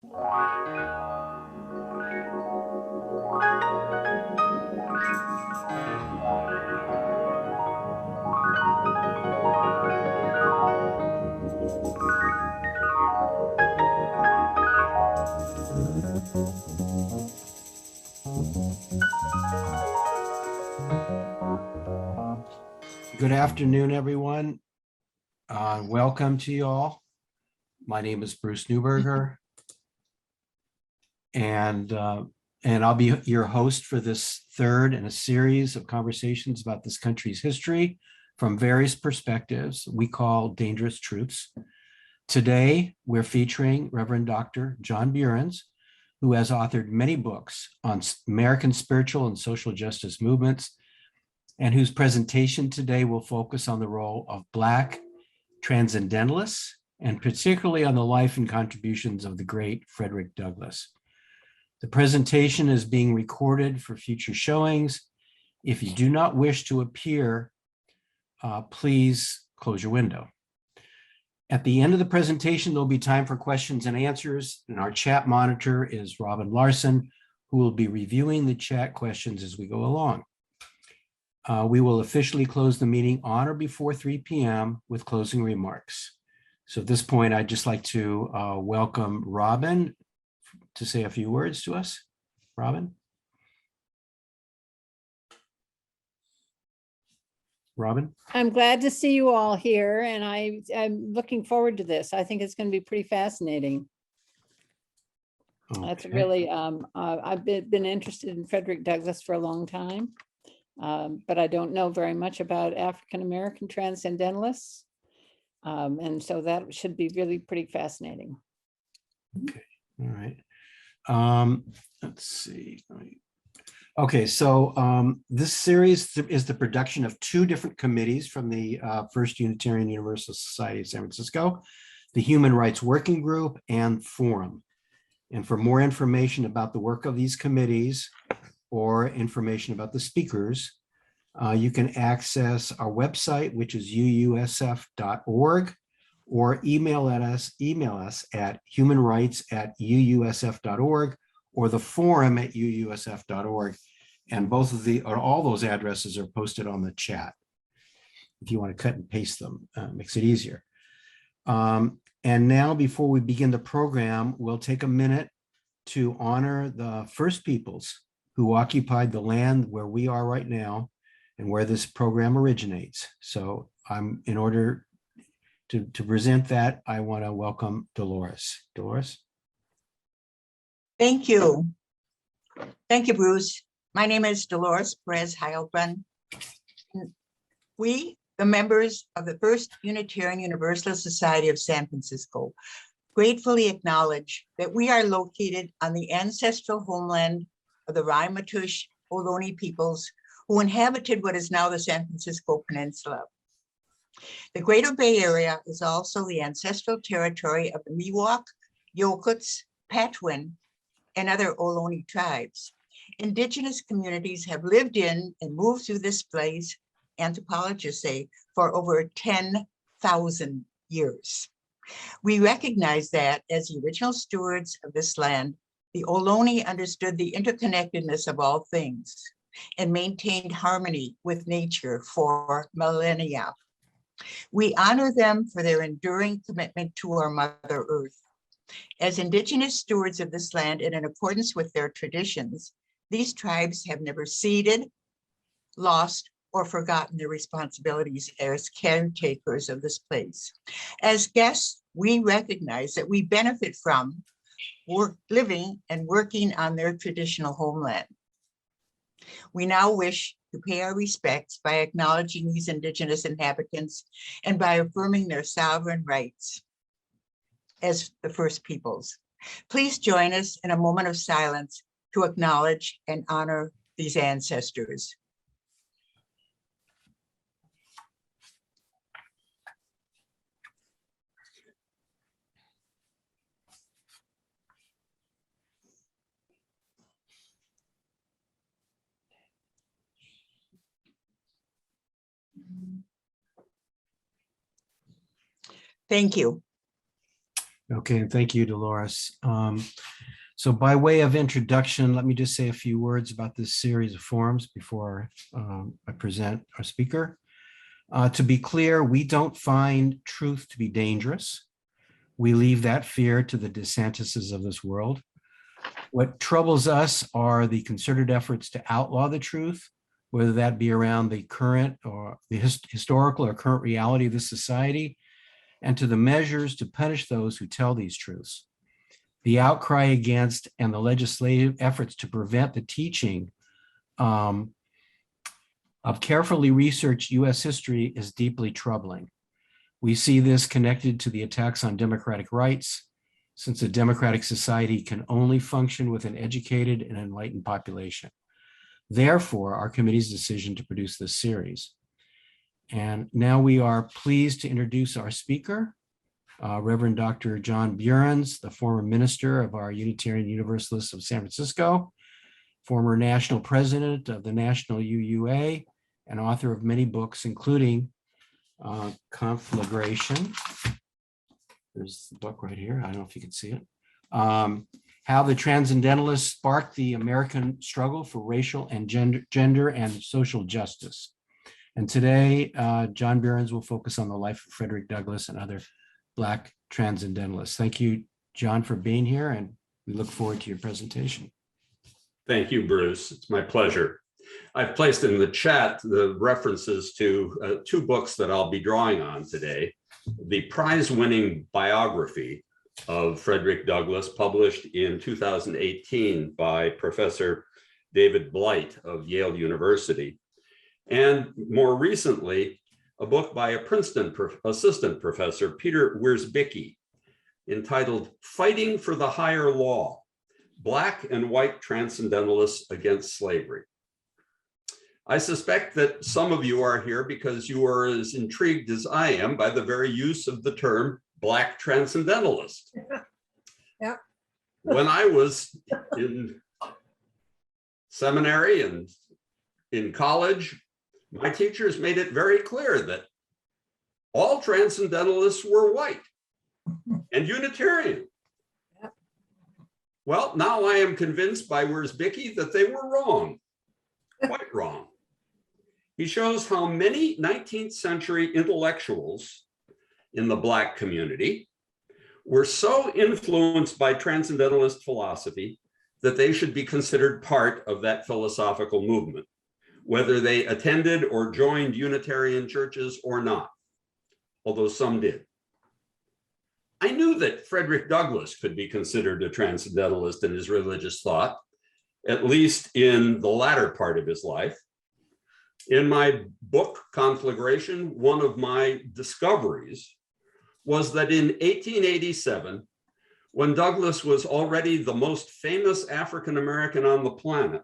Good afternoon, everyone. Welcome to you all. My name is Bruce Newberger, and I'll be your host for this third in a series of conversations about this country's history from various perspectives we call Dangerous Truths. Today, we're featuring Reverend Dr. John Buehrens, who has authored many books on American spiritual and social justice movements, and whose presentation today will focus on the role of Black Transcendentalists, and particularly on the life and contributions of the great Frederick Douglass. The presentation is being recorded for future showings. If you do not wish to appear, please close your window. At the end of the presentation, there'll be time for questions and answers, and our chat monitor is Robin Larson, who will be reviewing the chat questions as we go along. We will officially close the meeting on or before 3 p.m. with closing remarks. So at this point, I'd just like to welcome Robin to say a few words to us. Robin? Robin? I'm glad to see you all here, and I'm looking forward to this. I think it's going to be pretty fascinating. Okay. That's really, I've been interested in Frederick Douglass for a long time. But I don't know very much about African-American transcendentalists. And so that should be really pretty fascinating. Okay, all right. Let's see. Okay, so this series is the production of two different committees from the First Unitarian Universalist Society of San Francisco, the Human Rights Working Group and Forum. And for more information about the work of these committees, or information about the speakers, you can access our website, which is uusf.org, or email us at humanrights@uusf.org, or the forum at uusf.org. And all those addresses are posted on the chat. If you want to cut and paste them, makes it easier. And now, before we begin the program, we'll take a minute to honor the First Peoples who occupied the land where we are right now and where this program originates. So in order to present that, I want to welcome Dolores. Dolores? Thank you. Thank you, Bruce. My name is Dolores Perez Heilbrunn. We, the members of the First Unitarian Universalist Society of San Francisco, gratefully acknowledge that we are located on the ancestral homeland of the Ramaytush Ohlone peoples who inhabited what is now the San Francisco Peninsula. The Greater Bay Area is also the ancestral territory of the Miwok, Yokuts, Patwin, and other Ohlone tribes. Indigenous communities have lived in and moved through this place, anthropologists say, for over 10,000 years. We recognize that as the original stewards of this land, the Ohlone understood the interconnectedness of all things and maintained harmony with nature for millennia. We honor them for their enduring commitment to our Mother Earth. As Indigenous stewards of this land and in accordance with their traditions, these tribes have never ceded, lost, or forgotten their responsibilities as caretakers of this place. As guests, we recognize that we benefit from living and working on their traditional homeland. We now wish to pay our respects by acknowledging these Indigenous inhabitants and by affirming their sovereign rights as the First Peoples. Please join us in a moment of silence to acknowledge and honor these ancestors. Thank you. Okay, and thank you, Dolores. So by way of introduction, let me just say a few words about this series of forums before I present our speaker. To be clear, we don't find truth to be dangerous. We leave that fear to the DeSantises of this world. What troubles us are the concerted efforts to outlaw the truth, whether that be around the current or the historical or current reality of this society, and to the measures to punish those who tell these truths. The outcry against and the legislative efforts to prevent the teaching of carefully researched US history is deeply troubling. We see this connected to the attacks on democratic rights, since a democratic society can only function with an educated and enlightened population. Therefore, our committee's decision to produce this series. And now we are pleased to introduce our speaker, Reverend Dr. John Buehrens, the former minister of our Unitarian Universalists of San Francisco, former national president of the National UUA, and author of many books, including CONFLAGRATION. There's the book right here. I don't know if you can see it. How the Transcendentalists Sparked the American Struggle for Racial and Gender and Social Justice. And today, John Buehrens will focus on the life of Frederick Douglass and other Black Transcendentalists. Thank you, John, for being here, and we look forward to your presentation. Thank you, Bruce. It's my pleasure. I've placed in the chat the references to two books that I'll be drawing on today. The prize-winning biography of Frederick Douglass, published in 2018 by Professor David Blight of Yale University, and more recently, a book by a Princeton assistant professor, Peter Bicky, entitled Fighting for the Higher Law, Black and White Transcendentalists Against Slavery. I suspect that some of you are here because you are as intrigued as I am by the very use of the term Black Transcendentalist. Yeah. When I was in seminary and in college, my teachers made it very clear that all Transcendentalists were white and Unitarian. Yep. Well, now I am convinced by Bicky that they were wrong, quite wrong. He shows how many 19th century intellectuals in the Black community were so influenced by Transcendentalist philosophy that they should be considered part of that philosophical movement, whether they attended or joined Unitarian churches or not, although some did. I knew that Frederick Douglass could be considered a Transcendentalist in his religious thought, at least in the latter part of his life. In my book, Conflagration, one of my discoveries was that in 1887, when Douglass was already the most famous African-American on the planet,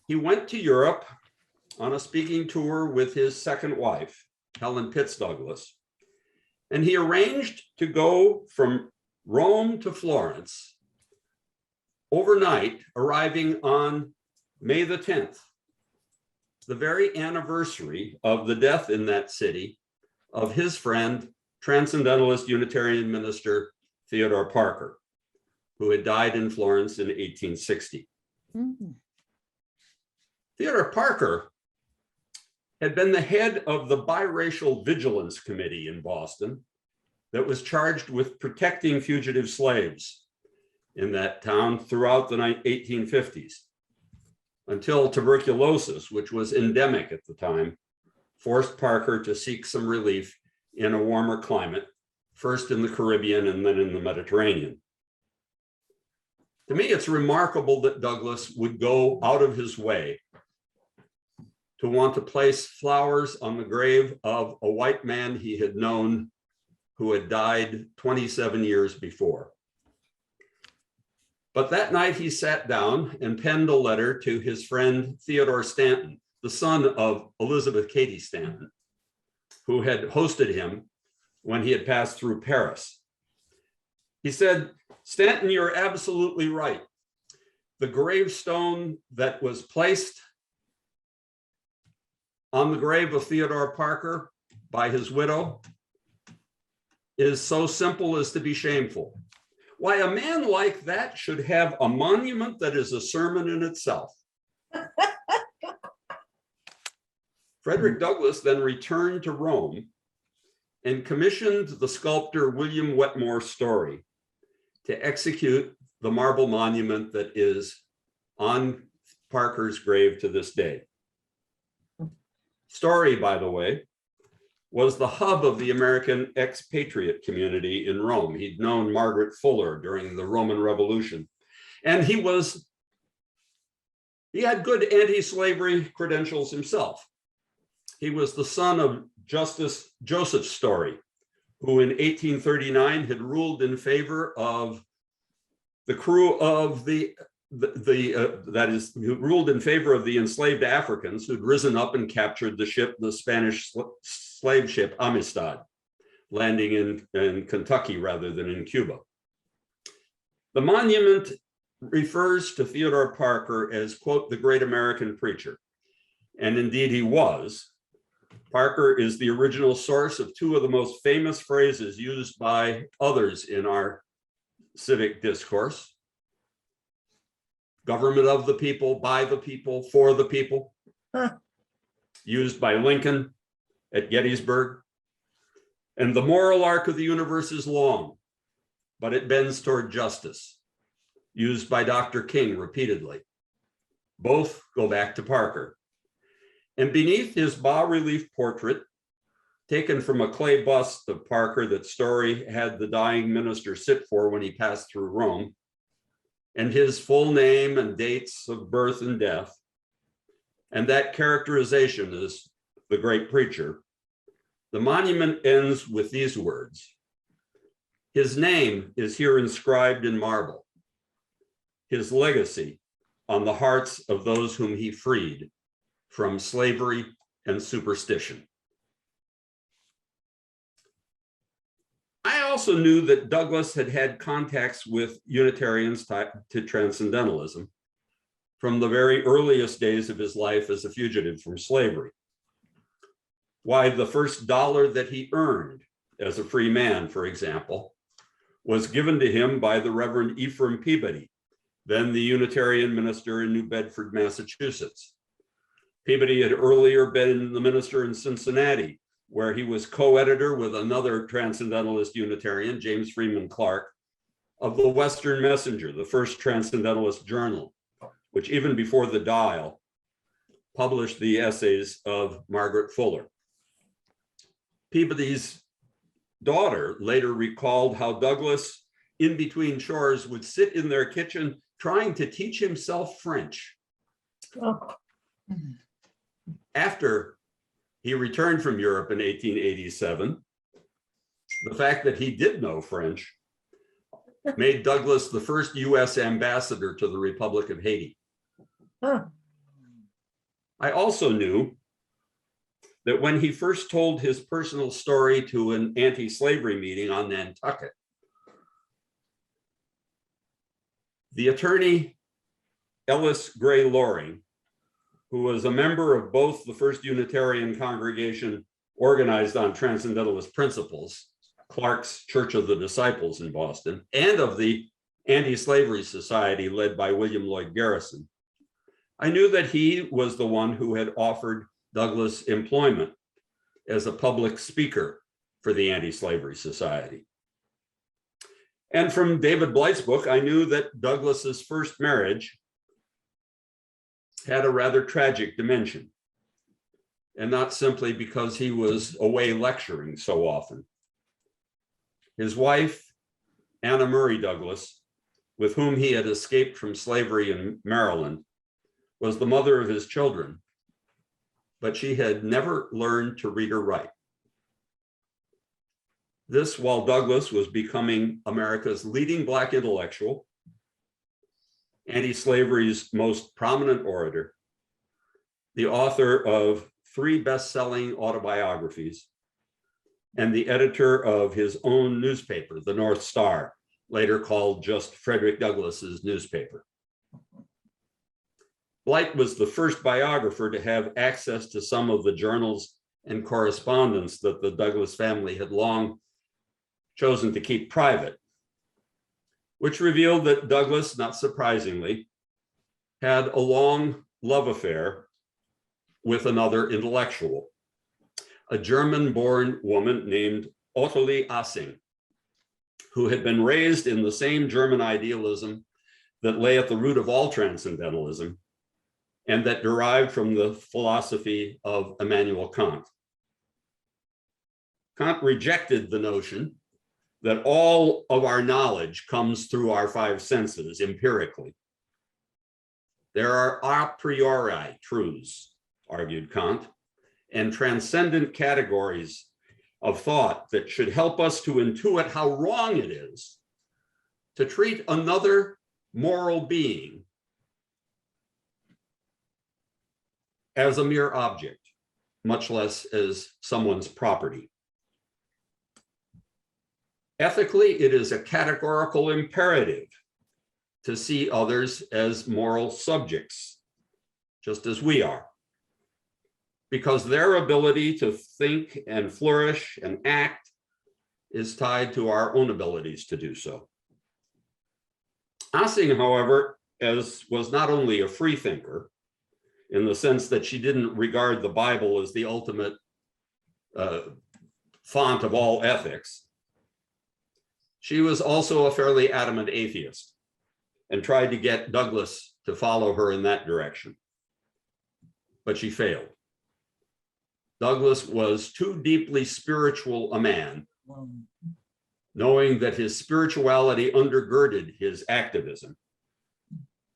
he went to Europe on a speaking tour with his second wife, Helen Pitts Douglass, and he arranged to go from Rome to Florence overnight, arriving on May the 10th, the very anniversary of the death in that city of his friend, Transcendentalist Unitarian minister Theodore Parker, who had died in Florence in 1860. Mm-hmm. Theodore Parker had been the head of the Biracial Vigilance Committee in Boston that was charged with protecting fugitive slaves in that town throughout the 1850s, until tuberculosis, which was endemic at the time, forced Parker to seek some relief in a warmer climate, first in the Caribbean and then in the Mediterranean. To me, it's remarkable that Douglass would go out of his way to want to place flowers on the grave of a white man he had known who had died 27 years before. But that night he sat down and penned a letter to his friend Theodore Stanton, the son of Elizabeth Cady Stanton, who had hosted him when he had passed through Paris. He said, "Stanton, you're absolutely right. The gravestone that was placed on the grave of Theodore Parker by his widow is so simple as to be shameful. Why, a man like that should have a monument that is a sermon in itself. Frederick Douglass then returned to Rome and commissioned the sculptor William Wetmore Story to execute the marble monument that is on Parker's grave to this day. Story, by the way, was the hub of the American expatriate community in Rome. He'd known Margaret Fuller during the Roman Revolution, and he had good anti-slavery credentials himself. He was the son of Justice Joseph Story, who in 1839 had ruled in favor of the crew of who ruled in favor of the enslaved Africans who'd risen up and captured the Spanish slave ship Amistad, landing in Kentucky rather than in Cuba. The monument refers to Theodore Parker as, quote, the great American preacher. And indeed he was. Parker is the original source of two of the most famous phrases used by others in our civic discourse: government of the people, by the people, for the people, used by Lincoln at Gettysburg. And the moral arc of the universe is long, but it bends toward justice, used by Dr. King repeatedly. Both go back to Parker. And beneath his bas-relief portrait, taken from a clay bust of Parker that Story had the dying minister sit for when he passed through Rome, and his full name and dates of birth and death, and that characterization as the great preacher, the monument ends with these words: his name is here inscribed in marble, his legacy on the hearts of those whom he freed from slavery and superstition. I also knew that Douglass had had contacts with Unitarians tied to transcendentalism from the very earliest days of his life as a fugitive from slavery. Why, the first dollar that he earned as a free man, for example, was given to him by the Reverend Ephraim Peabody, then the Unitarian minister in New Bedford, Massachusetts. Peabody had earlier been the minister in Cincinnati, where he was co-editor with another transcendentalist Unitarian, James Freeman Clark, of the Western Messenger, the first transcendentalist journal, which even before the Dial, published the essays of Margaret Fuller. Peabody's daughter later recalled how Douglass, in between chores, would sit in their kitchen trying to teach himself French. Oh. After he returned from Europe in 1887, the fact that he did know French made Douglass the first US ambassador to the Republic of Haiti. Huh. I also knew that when he first told his personal story to an anti-slavery meeting on Nantucket, the attorney Ellis Gray Loring, who was a member of both the First Unitarian congregation organized on transcendentalist principles, Clark's Church of the Disciples in Boston, and of the Anti-Slavery Society led by William Lloyd Garrison, I knew that he was the one who had offered Douglass employment as a public speaker for the Anti-Slavery Society. And from David Blight's book, I knew that Douglass's first marriage had a rather tragic dimension, and not simply because he was away lecturing so often. His wife, Anna Murray Douglass, with whom he had escaped from slavery in Maryland, was the mother of his children, but she had never learned to read or write. This while Douglass was becoming America's leading Black intellectual, anti-slavery's most prominent orator, the author of 3 best-selling autobiographies, and the editor of his own newspaper, the North Star, later called just Frederick Douglass's newspaper. Blight was the first biographer to have access to some of the journals and correspondence that the Douglass family had long chosen to keep private, which revealed that Douglas, not surprisingly, had a long love affair with another intellectual, a German-born woman named Ottilie Assing, who had been raised in the same German idealism that lay at the root of all transcendentalism and that derived from the philosophy of Immanuel Kant. Kant rejected the notion that all of our knowledge comes through our five senses empirically. There are a priori truths, argued Kant, and transcendent categories of thought that should help us to intuit how wrong it is to treat another moral being as a mere object, much less as someone's property. Ethically, it is a categorical imperative to see others as moral subjects, just as we are, because their ability to think and flourish and act is tied to our own abilities to do so. Assing, however, was not only a free thinker in the sense that she didn't regard the Bible as the ultimate font of all ethics, she was also a fairly adamant atheist and tried to get Douglas to follow her in that direction, but she failed. Douglas was too deeply spiritual a man, knowing that his spirituality undergirded his activism,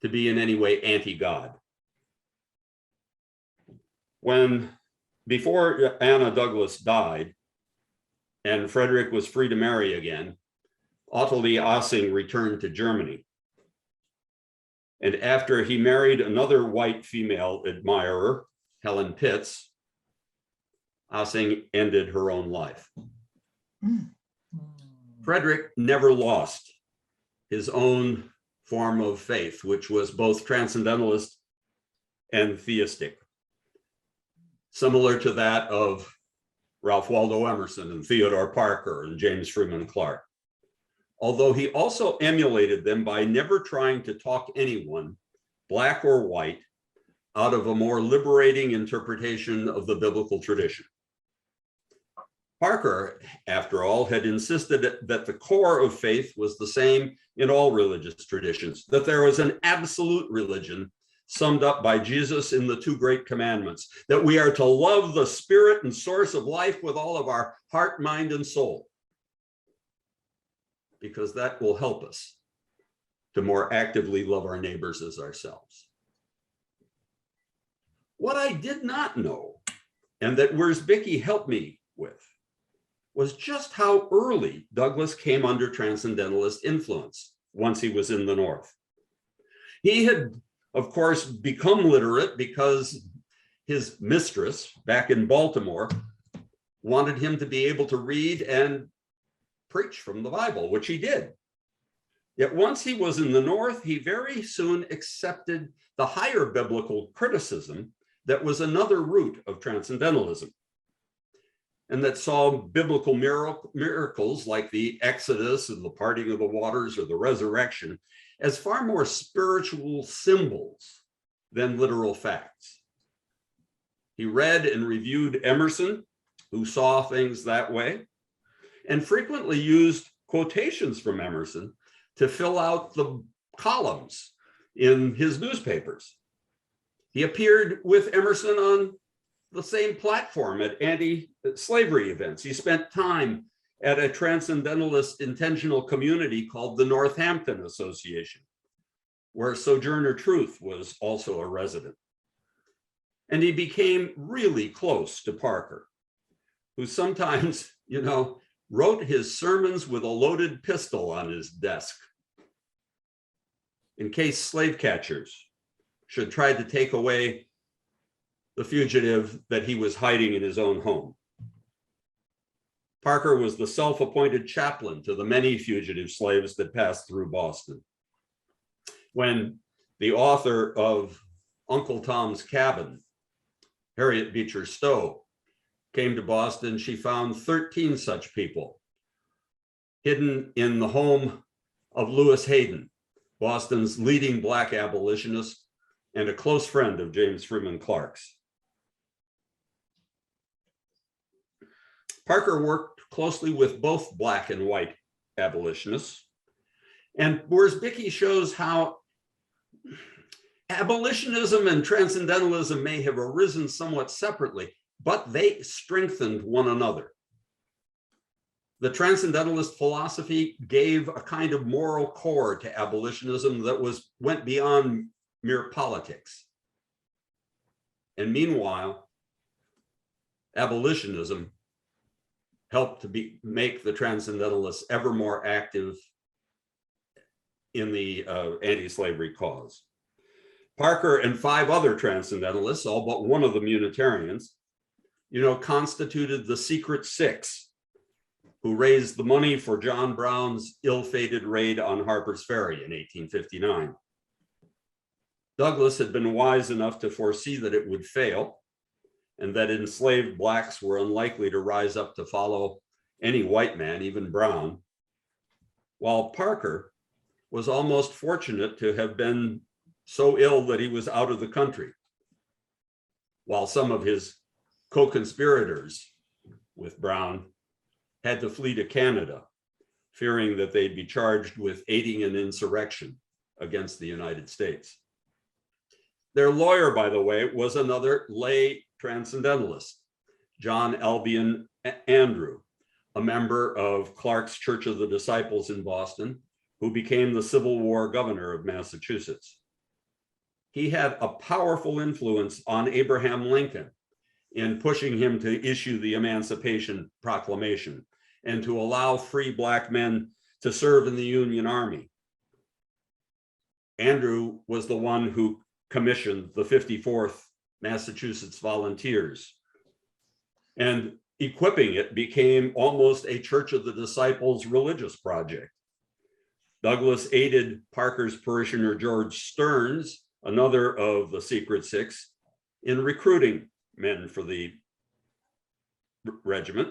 to be in any way anti-God. Before Anna Douglas died and Frederick was free to marry again, Ottilie Assing returned to Germany. And after he married another white female admirer, Helen Pitts, Assing ended her own life. Frederick never lost his own form of faith, which was both transcendentalist and theistic, similar to that of Ralph Waldo Emerson and Theodore Parker and James Freeman Clarke. Although he also emulated them by never trying to talk anyone, black or white, out of a more liberating interpretation of the biblical tradition. Parker, after all, had insisted that the core of faith was the same in all religious traditions, that there was an absolute religion summed up by Jesus in the two great commandments, that we are to love the spirit and source of life with all of our heart, mind, and soul, because that will help us to more actively love our neighbors as ourselves. What I did not know, and that Where's Bicky helped me with, was just how early Douglas came under transcendentalist influence once he was in the North. He had, of course, become literate because his mistress back in Baltimore wanted him to be able to read and preach from the Bible, which he did. Yet once he was in the North, he very soon accepted the higher biblical criticism that was another root of transcendentalism, and that saw biblical miracles like the Exodus and the parting of the waters or the resurrection as far more spiritual symbols than literal facts. He read and reviewed Emerson, who saw things that way, and frequently used quotations from Emerson to fill out the columns in his newspapers. He appeared with Emerson on the same platform at anti-slavery events. He spent time at a transcendentalist intentional community called the Northampton Association, where Sojourner Truth was also a resident. And he became really close to Parker, who sometimes, wrote his sermons with a loaded pistol on his desk in case slave catchers should try to take away the fugitive that he was hiding in his own home. Parker was the self-appointed chaplain to the many fugitive slaves that passed through Boston. When the author of Uncle Tom's Cabin, Harriet Beecher Stowe, came to Boston, she found 13 such people hidden in the home of Lewis Hayden, Boston's leading Black abolitionist and a close friend of James Freeman Clark's. Parker worked closely with both Black and white abolitionists, and Bicky shows how abolitionism and transcendentalism may have arisen somewhat separately, but they strengthened one another. The transcendentalist philosophy gave a kind of moral core to abolitionism that went beyond mere politics. And meanwhile, abolitionism helped to make the transcendentalists ever more active in the anti-slavery cause. Parker and 5 other transcendentalists, all but one of them Unitarians, constituted the Secret Six, who raised the money for John Brown's ill-fated raid on Harper's Ferry in 1859. Douglass had been wise enough to foresee that it would fail, and that enslaved Blacks were unlikely to rise up to follow any white man, even Brown, while Parker was almost fortunate to have been so ill that he was out of the country, while some of his co-conspirators with Brown had to flee to Canada, fearing that they'd be charged with aiding an insurrection against the United States. Their lawyer, by the way, was another lay transcendentalist, John Albion Andrew, a member of Clark's Church of the Disciples in Boston, who became the Civil War governor of Massachusetts. He had a powerful influence on Abraham Lincoln in pushing him to issue the Emancipation Proclamation and to allow free Black men to serve in the Union Army. Andrew was the one who commissioned the 54th Massachusetts Volunteers, and equipping it became almost a Church of the Disciples religious project. Douglass aided Parker's parishioner George Stearns, another of the Secret Six, in recruiting men for the regiment,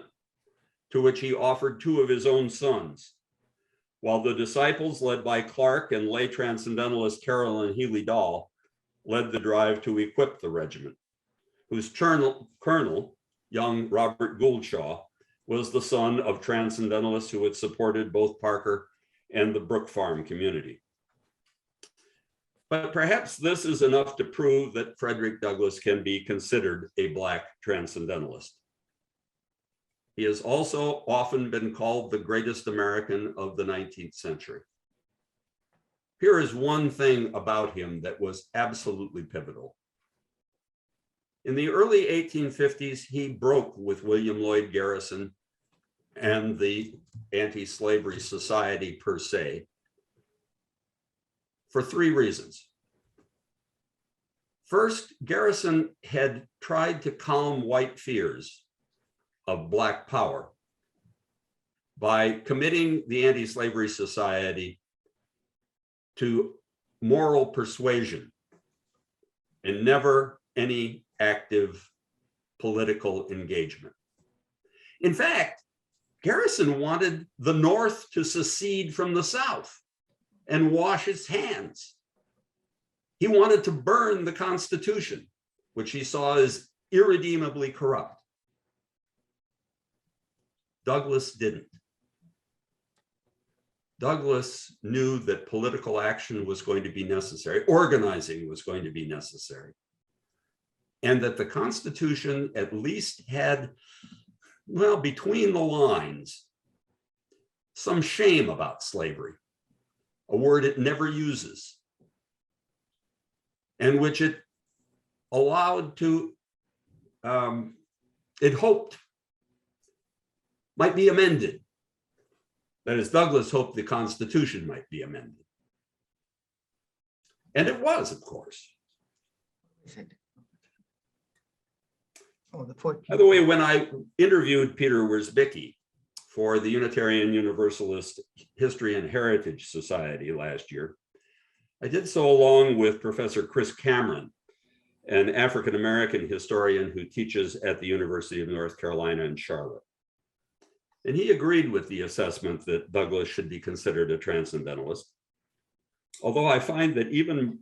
to which he offered 2 of his own sons, while the disciples, led by Clark and lay transcendentalist Carolyn Healy Dahl, led the drive to equip the regiment, whose colonel, young Robert Gouldshaw, was the son of transcendentalists who had supported both Parker and the Brook Farm community. But perhaps this is enough to prove that Frederick Douglass can be considered a Black transcendentalist. He has also often been called the greatest American of the 19th century. Here is one thing about him that was absolutely pivotal. In the early 1850s, he broke with William Lloyd Garrison and the anti-slavery society per se for 3 reasons. First, Garrison had tried to calm white fears of Black power by committing the anti-slavery society to moral persuasion and never any active political engagement. In fact, Garrison wanted the North to secede from the South and wash its hands. He wanted to burn the Constitution, which he saw as irredeemably corrupt. Douglass didn't. Douglass knew that political action was going to be necessary, organizing was going to be necessary, and that the Constitution at least had, well, between the lines, some shame about slavery, a word it never uses, and which it allowed to, it hoped might be amended. That is, Douglass hoped the Constitution might be amended. And it was, of course. Oh, the 14th. By the way, when I interviewed Peter Bicky for the Unitarian Universalist History and Heritage Society last year, I did so along with Professor Chris Cameron, an African-American historian who teaches at the University of North Carolina in Charlotte. And he agreed with the assessment that Douglas should be considered a transcendentalist. Although I find that even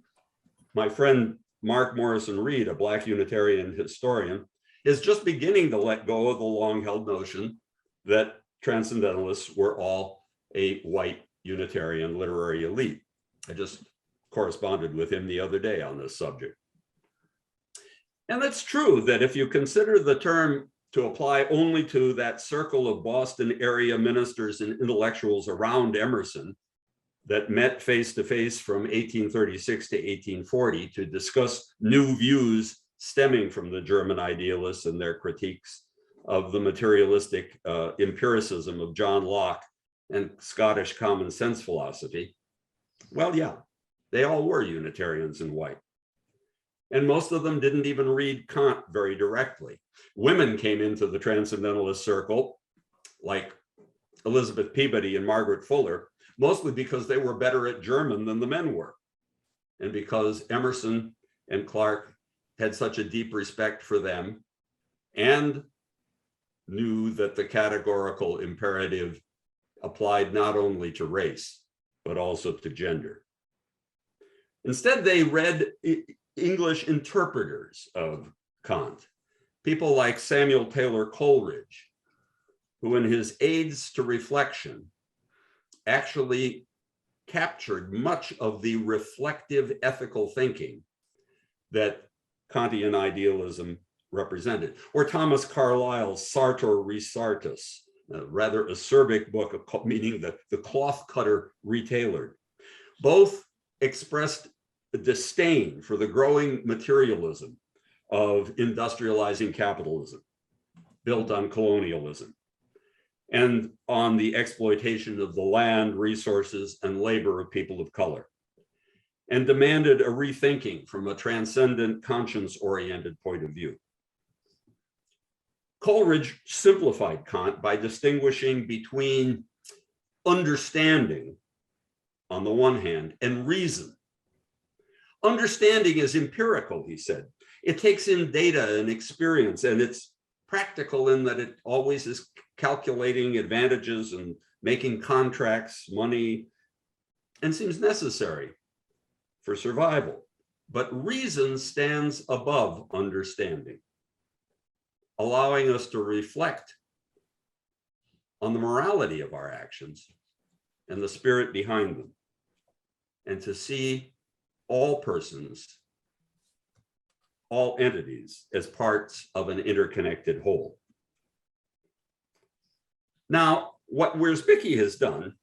my friend Mark Morrison Reed, a Black Unitarian historian, is just beginning to let go of the long-held notion that transcendentalists were all a white Unitarian literary elite. I just corresponded with him the other day on this subject. And it's true that if you consider the term to apply only to that circle of Boston area ministers and intellectuals around Emerson that met face to face from 1836 to 1840 to discuss new views stemming from the German idealists and their critiques of the materialistic empiricism of John Locke and Scottish common sense philosophy. Well, yeah, they all were Unitarians in white. And most of them didn't even read Kant very directly. Women came into the transcendentalist circle, like Elizabeth Peabody and Margaret Fuller, mostly because they were better at German than the men were. And because Emerson and Clarke had such a deep respect for them and knew that the categorical imperative applied not only to race, but also to gender. Instead, they read English interpreters of Kant, people like Samuel Taylor Coleridge, who in his Aids to Reflection actually captured much of the reflective ethical thinking that Kantian idealism represented, or Thomas Carlyle's Sartor Resartus, a rather acerbic book meaning the cloth cutter retailored. Both expressed a disdain for the growing materialism of industrializing capitalism built on colonialism and on the exploitation of the land, resources, and labor of people of color, and demanded a rethinking from a transcendent, conscience-oriented point of view. Coleridge simplified Kant by distinguishing between understanding on the one hand and reason. Understanding is empirical, he said. It takes in data and experience, and it's practical in that it always is calculating advantages and making contracts, money, and seems necessary for survival. But reason stands above understanding, allowing us to reflect on the morality of our actions and the spirit behind them, and to see all persons, all entities as parts of an interconnected whole. Now, what Bicky has done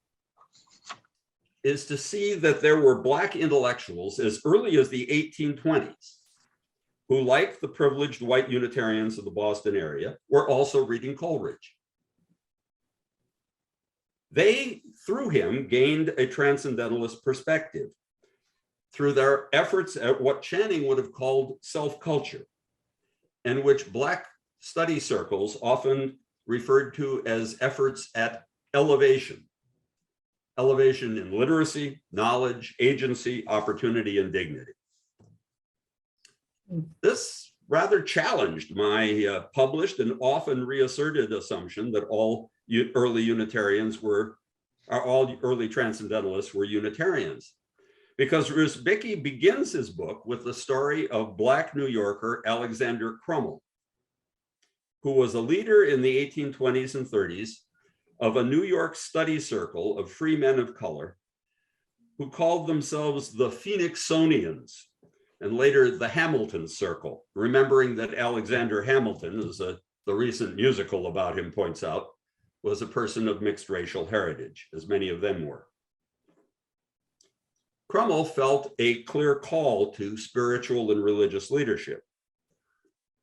is to see that there were Black intellectuals as early as the 1820s who, like the privileged white Unitarians of the Boston area, were also reading Coleridge. They, through him, gained a transcendentalist perspective through their efforts at what Channing would have called self-culture, and which Black study circles often referred to as efforts at elevation. Elevation in literacy, knowledge, agency, opportunity, and dignity. This rather challenged my published and often reasserted assumption that all early Unitarians all early Transcendentalists were Unitarians. Because Bicky begins his book with the story of Black New Yorker Alexander Crummell, who was a leader in the 1820s and 30s of a New York study circle of free men of color who called themselves the Phoenixonians, and later the Hamilton Circle, remembering that Alexander Hamilton, as the recent musical about him points out, was a person of mixed racial heritage, as many of them were. Crummell felt a clear call to spiritual and religious leadership,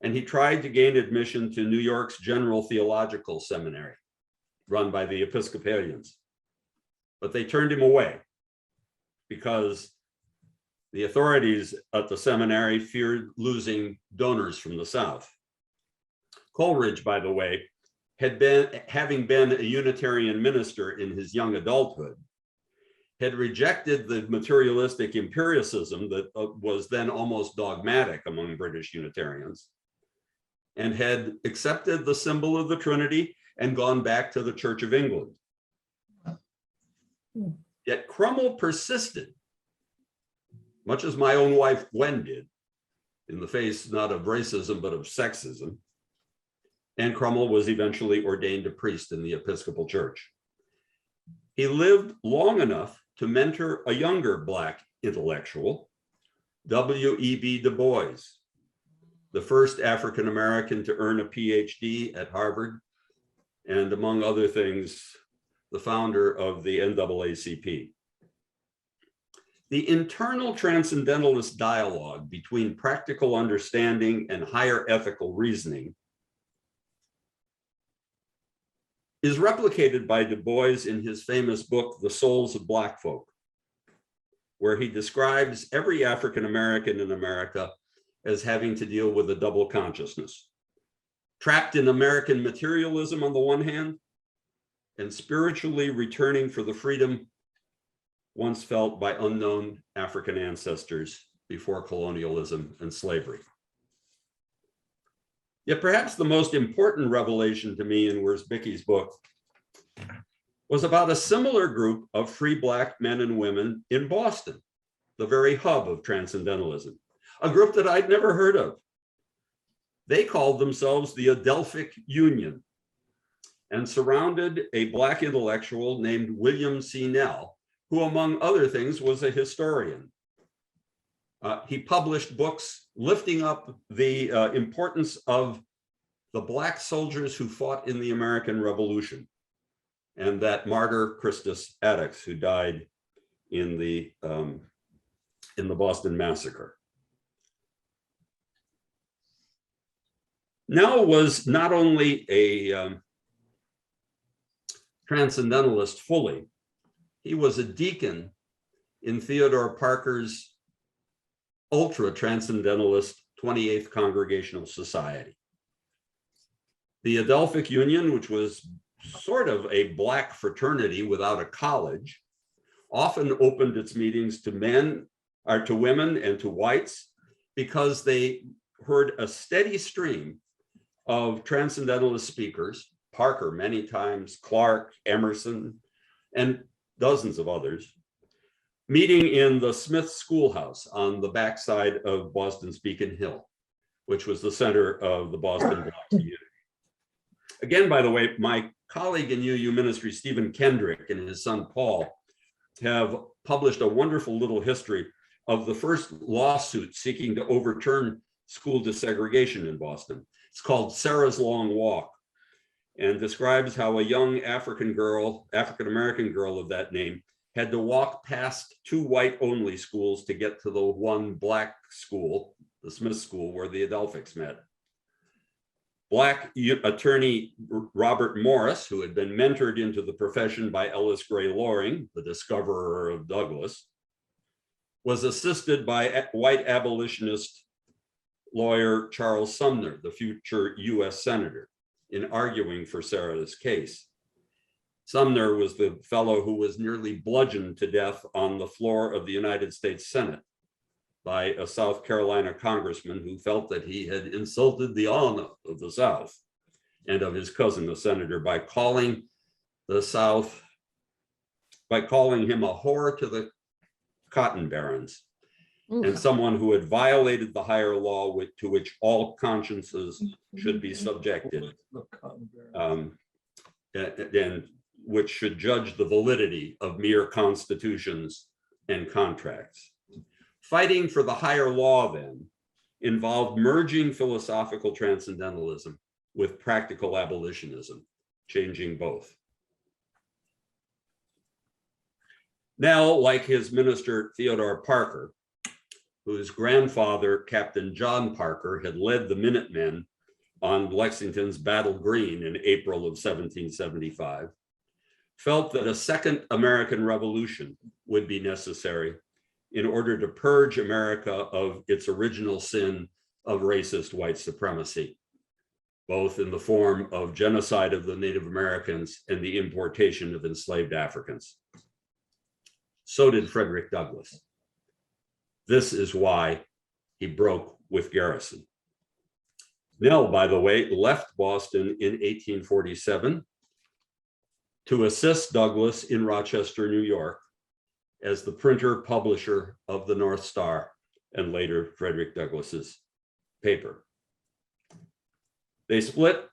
and he tried to gain admission to New York's General Theological Seminary, run by the Episcopalians. But they turned him away because the authorities at the seminary feared losing donors from the South. Coleridge, by the way, having been a Unitarian minister in his young adulthood, had rejected the materialistic empiricism that was then almost dogmatic among British Unitarians, and had accepted the symbol of the Trinity and gone back to the Church of England. Yet Crummell persisted, much as my own wife Gwen did, in the face not of racism, but of sexism. And Crummell was eventually ordained a priest in the Episcopal Church. He lived long enough to mentor a younger Black intellectual, W.E.B. Du Bois, the first African-American to earn a PhD at Harvard, and among other things, the founder of the NAACP. The internal transcendentalist dialogue between practical understanding and higher ethical reasoning is replicated by Du Bois in his famous book, The Souls of Black Folk, where he describes every African-American in America as having to deal with a double consciousness, trapped in American materialism on the one hand, and spiritually returning for the freedom once felt by unknown African ancestors before colonialism and slavery. Yet perhaps the most important revelation to me in Bicky's book was about a similar group of free Black men and women in Boston, the very hub of transcendentalism, a group that I'd never heard of. They called themselves the Adelphic Union and surrounded a Black intellectual named William C. Nell, who among other things was a historian. He published books lifting up the importance of the Black soldiers who fought in the American Revolution, and that martyr Christus Attucks, who died in the Boston Massacre. Nell was not only a transcendentalist fully, he was a deacon in Theodore Parker's ultra-transcendentalist 28th Congregational Society. The Adelphic Union, which was sort of a Black fraternity without a college, often opened its meetings to men, or to women and to whites, because they heard a steady stream of transcendentalist speakers, Parker many times, Clark, Emerson, and dozens of others, meeting in the Smith Schoolhouse on the backside of Boston's Beacon Hill, which was the center of the Boston Black community. Again, by the way, my colleague in UU ministry, Stephen Kendrick, and his son Paul have published a wonderful little history of the first lawsuit seeking to overturn school desegregation in Boston. It's called Sarah's Long Walk, and describes how a young African-American girl of that name, had to walk past two white-only schools to get to the one Black school, the Smith School, where the Adelphics met. Black attorney Robert Morris, who had been mentored into the profession by Ellis Gray Loring, the discoverer of Douglas, was assisted by white abolitionist lawyer Charles Sumner, the future US Senator, in arguing for Sarah's case. Sumner was the fellow who was nearly bludgeoned to death on the floor of the United States Senate by a South Carolina congressman who felt that he had insulted the honor of the South and of his cousin, the senator, by calling him a whore to the cotton barons, and someone who had violated the higher law to which all consciences should be subjected, and which should judge the validity of mere constitutions and contracts. Fighting for the higher law then involved merging philosophical transcendentalism with practical abolitionism, changing both. Now, like his minister, Theodore Parker, whose grandfather, Captain John Parker, had led the Minutemen on Lexington's Battle Green in April of 1775, felt that a second American Revolution would be necessary in order to purge America of its original sin of racist white supremacy, both in the form of genocide of the Native Americans and the importation of enslaved Africans. So did Frederick Douglass. This is why he broke with Garrison. Nell, by the way, left Boston in 1847 to assist Douglas in Rochester, New York, as the printer publisher of the North Star and later Frederick Douglass's paper. They split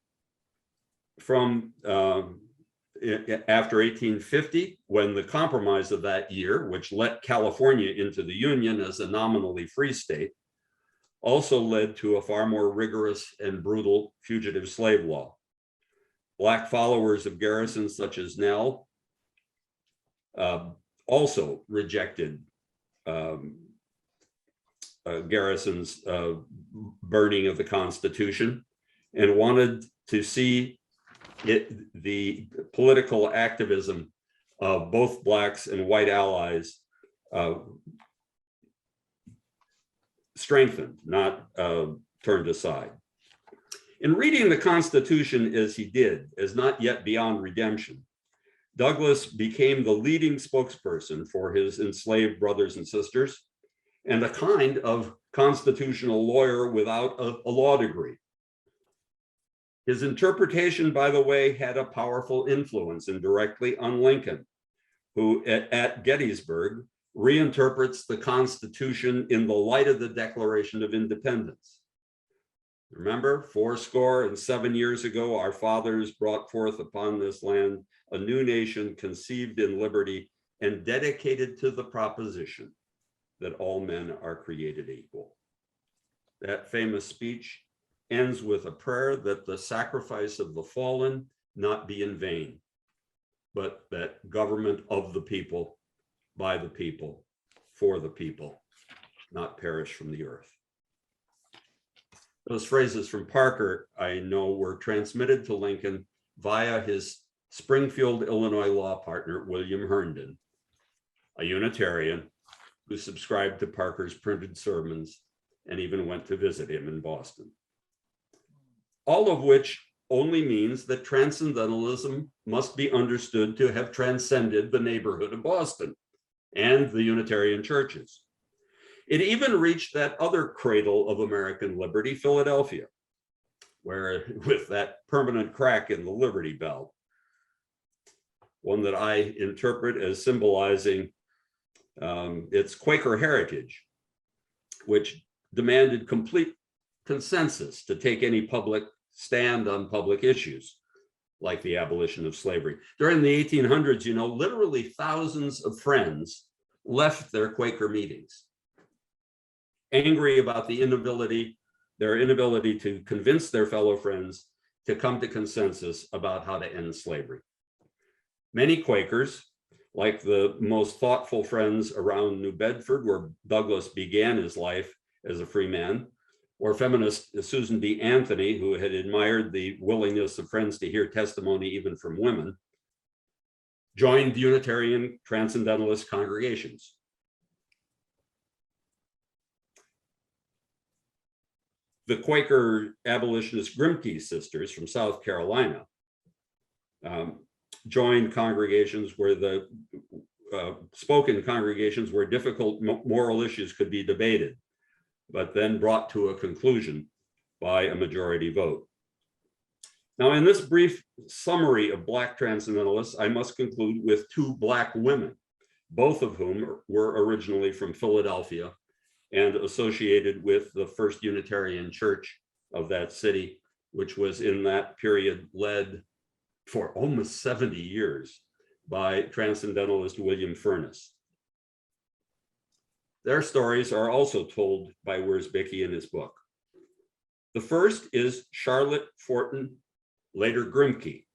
from after 1850, when the compromise of that year, which let California into the Union as a nominally free state, also led to a far more rigorous and brutal fugitive slave law. Black followers of Garrison, such as Nell, also rejected Garrison's burning of the Constitution and wanted to see the political activism of both Blacks and white allies strengthened, not turned aside. In reading the Constitution as he did, as not yet beyond redemption, Douglas became the leading spokesperson for his enslaved brothers and sisters and a kind of constitutional lawyer without a law degree. His interpretation, by the way, had a powerful influence indirectly on Lincoln, who at Gettysburg reinterprets the Constitution in the light of the Declaration of Independence. Remember, 77 years ago, our fathers brought forth upon this land a new nation conceived in liberty and dedicated to the proposition that all men are created equal. That famous speech ends with a prayer that the sacrifice of the fallen not be in vain, but that government of the people, by the people, for the people, not perish from the earth. Those phrases from Parker, I know, were transmitted to Lincoln via his Springfield, Illinois law partner, William Herndon, a Unitarian who subscribed to Parker's printed sermons and even went to visit him in Boston. All of which only means that transcendentalism must be understood to have transcended the neighborhood of Boston and the Unitarian churches. It even reached that other cradle of American liberty, Philadelphia, where with that permanent crack in the Liberty Bell, one that I interpret as symbolizing its Quaker heritage, which demanded complete consensus to take any public stand on public issues, like the abolition of slavery. During the 1800s, you know, literally thousands of friends left their Quaker meetings, angry about their inability to convince their fellow friends to come to consensus about how to end slavery. Many Quakers, like the most thoughtful friends around New Bedford, where Douglas began his life as a free man, or feminist Susan B. Anthony, who had admired the willingness of friends to hear testimony even from women, joined Unitarian Transcendentalist congregations. The Quaker abolitionist Grimke sisters from South Carolina joined congregations where spoken congregations where difficult moral issues could be debated, but then brought to a conclusion by a majority vote. Now, in this brief summary of Black Transcendentalists, I must conclude with two Black women, both of whom were originally from Philadelphia and associated with the first Unitarian church of that city, which was in that period led for almost 70 years by Transcendentalist William Furnace. Their stories are also told by Bicky in his book. The first is Charlotte Fortin, later Grimke,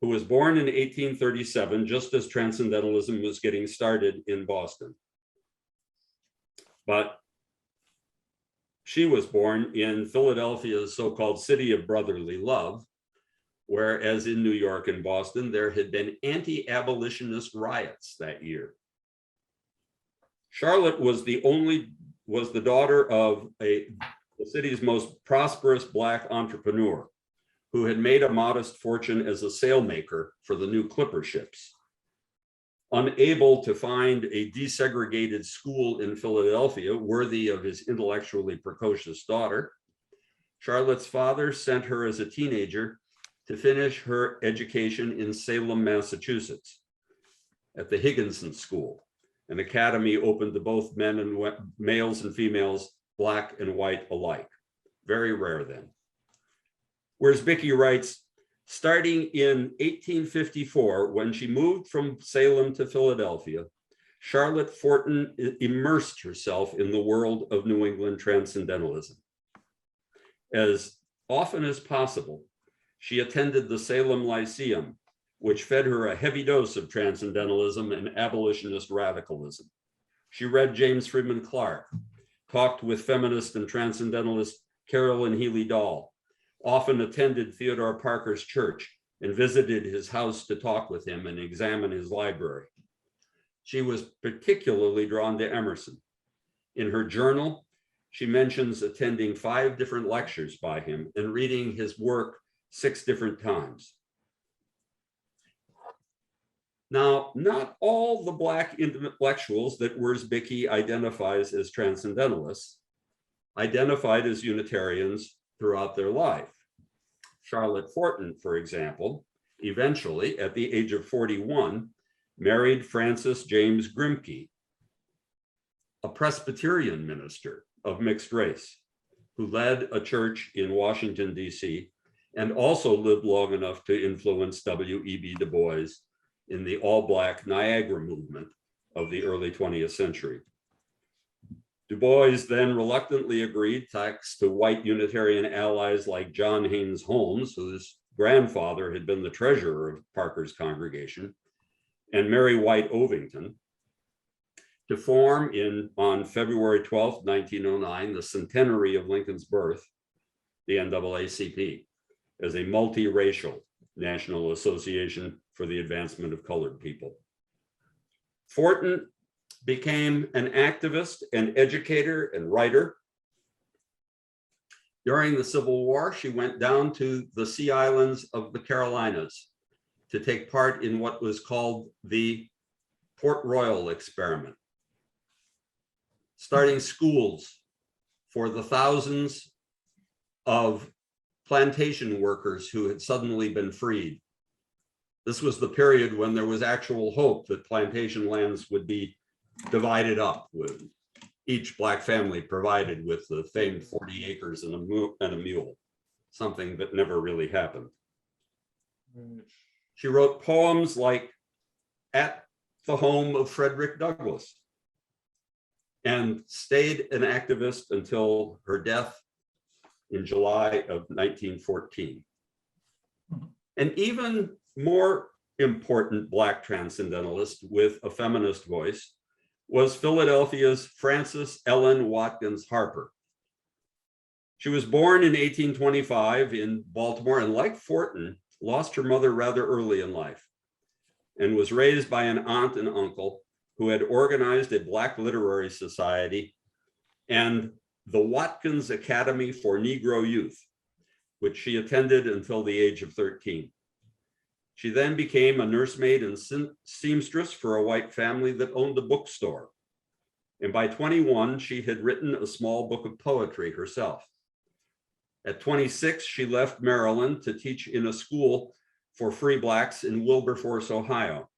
who was born in 1837, just as Transcendentalism was getting started in Boston. But she was born in Philadelphia's so-called city of brotherly love, whereas in New York and Boston, there had been anti-abolitionist riots that year. Charlotte was the daughter of the city's most prosperous Black entrepreneur who had made a modest fortune as a sailmaker for the new clipper ships. Unable to find a desegregated school in Philadelphia worthy of his intellectually precocious daughter, Charlotte's father sent her as a teenager to finish her education in Salem, Massachusetts, at the Higginson School, an academy open to both males and females, Black and white alike. Very rare then. Whereas Bicky writes, starting in 1854, when she moved from Salem to Philadelphia, Charlotte Fortin immersed herself in the world of New England transcendentalism. As often as possible, she attended the Salem Lyceum, which fed her a heavy dose of transcendentalism and abolitionist radicalism. She read James Freeman Clarke, talked with feminist and transcendentalist Carolyn Healy Dahl, often attended Theodore Parker's church and visited his house to talk with him and examine his library. She was particularly drawn to Emerson. In her journal, she mentions attending 5 different lectures by him and reading his work 6 different times. Now, not all the Black intellectuals that Bicky identifies as transcendentalists identified as Unitarians throughout their life. Charlotte Fortin, for example, eventually, at the age of 41, married Francis James Grimke, a Presbyterian minister of mixed race, who led a church in Washington, D.C., and also lived long enough to influence W.E.B. Du Bois in the all-Black Niagara movement of the early 20th century. Du Bois then reluctantly agreed, thanks to white Unitarian allies like John Haynes Holmes, whose grandfather had been the treasurer of Parker's congregation, and Mary White Ovington, to form on February 12, 1909, the centenary of Lincoln's birth, the NAACP, as a multiracial national association for the advancement of colored people. Fortin became an activist and educator and writer. During the Civil War, she went down to the Sea Islands of the Carolinas to take part in what was called the Port Royal experiment, starting schools for the thousands of plantation workers who had suddenly been freed. This was the period when there was actual hope that plantation lands would be divided up, with each Black family provided with the famed 40 acres and a mule, something that never really happened. She wrote poems like At the Home of Frederick Douglass, and stayed an activist until her death in July of 1914. An even more important Black transcendentalist with a feminist voice was Philadelphia's Frances Ellen Watkins Harper. She was born in 1825 in Baltimore, and like Fortin, lost her mother rather early in life, and was raised by an aunt and uncle who had organized a Black literary society and the Watkins Academy for Negro Youth, which she attended until the age of 13. She then became a nursemaid and seamstress for a white family that owned a bookstore. And by 21, she had written a small book of poetry herself. At 26, she left Maryland to teach in a school for free Blacks in Wilberforce, Ohio,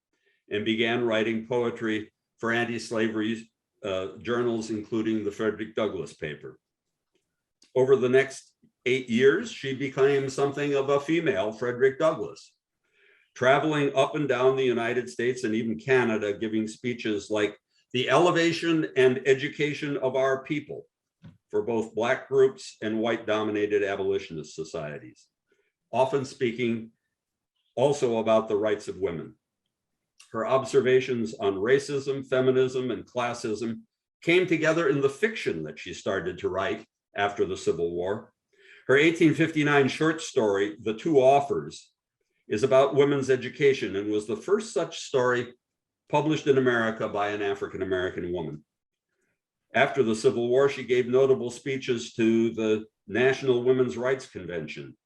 and began writing poetry for anti-slavery journals, including the Frederick Douglass paper. Over the next 8 years, she became something of a female Frederick Douglass, traveling up and down the United States and even Canada, giving speeches like "The Elevation and Education of Our People" for both Black groups and white-dominated abolitionist societies, often speaking also about the rights of women. Her observations on racism, feminism, and classism came together in the fiction that she started to write after the Civil War. Her 1859 short story, The Two Offers, is about women's education and was the first such story published in America by an African-American woman. After the Civil War, she gave notable speeches to the National Women's Rights Convention,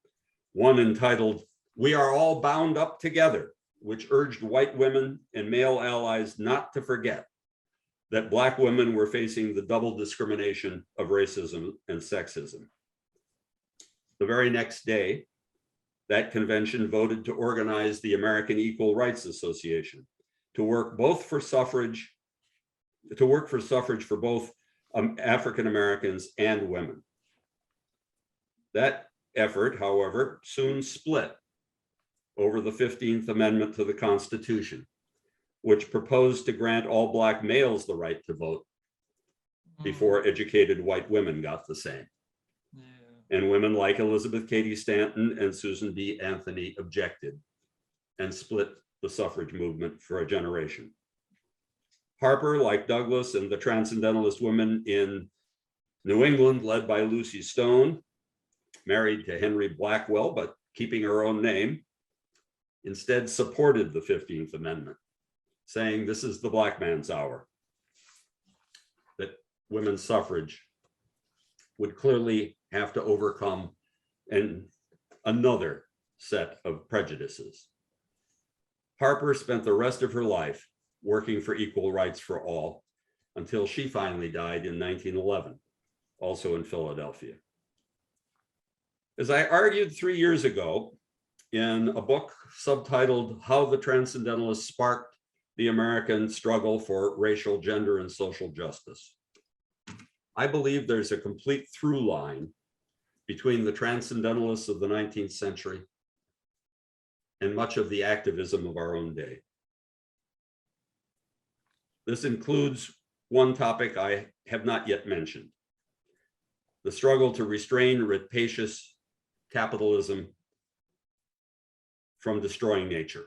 one entitled "We Are All Bound Up Together," which urged white women and male allies not to forget that Black women were facing the double discrimination of racism and sexism. the very next day, that convention voted to organize the American Equal Rights Association to work for suffrage for both African Americans and women. That effort, however, soon split over the 15th Amendment to the Constitution, which proposed to grant all Black males the right to vote before educated white women got the same. And women like Elizabeth Cady Stanton and Susan B. Anthony objected and split the suffrage movement for a generation. Harper, like Douglass and the Transcendentalist women in New England, led by Lucy Stone, married to Henry Blackwell, but keeping her own name, instead supported the 15th Amendment, saying this is the Black man's hour, that women's suffrage would clearly have to overcome another set of prejudices. Harper spent the rest of her life working for equal rights for all until she finally died in 1911, also in Philadelphia. As I argued 3 years ago in a book subtitled How the Transcendentalists Sparked the American Struggle for Racial, Gender, and Social Justice, I believe there's a complete through line between the Transcendentalists of the 19th century and much of the activism of our own day. This includes one topic I have not yet mentioned: the struggle to restrain rapacious capitalism from destroying nature,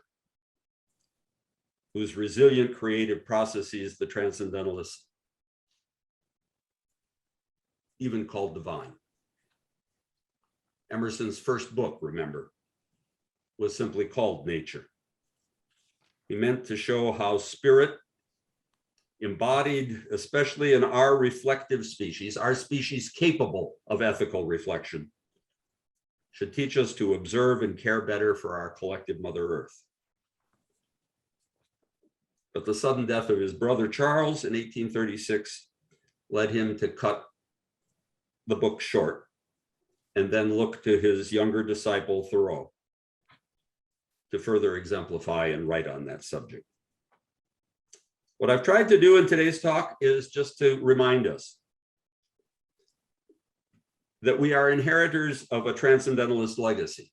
whose resilient creative processes the Transcendentalists even called divine. Emerson's first book, remember, was simply called Nature. He meant to show how spirit, embodied especially in our reflective species, our species capable of ethical reflection, should teach us to observe and care better for our collective Mother Earth. But the sudden death of his brother Charles in 1836 led him to cut the book short and then look to his younger disciple Thoreau to further exemplify and write on that subject. What I've tried to do in today's talk is just to remind us that we are inheritors of a transcendentalist legacy,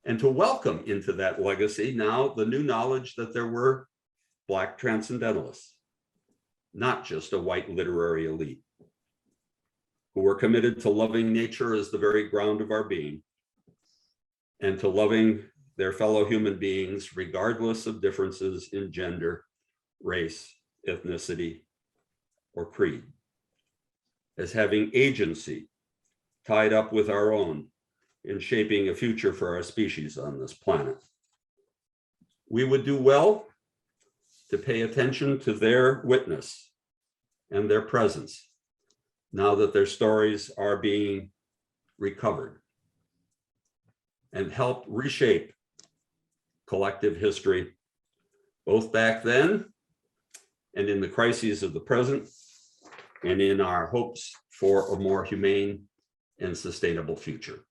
and to welcome into that legacy now the new knowledge that there were Black transcendentalists, not just a white literary elite, who were committed to loving nature as the very ground of our being, and to loving their fellow human beings regardless of differences in gender, race, ethnicity, or creed, as having agency tied up with our own in shaping a future for our species on this planet. We would do well to pay attention to their witness and their presence now that their stories are being recovered, and help reshape collective history, both back then and in the crises of the present, and in our hopes for a more humane and sustainable future.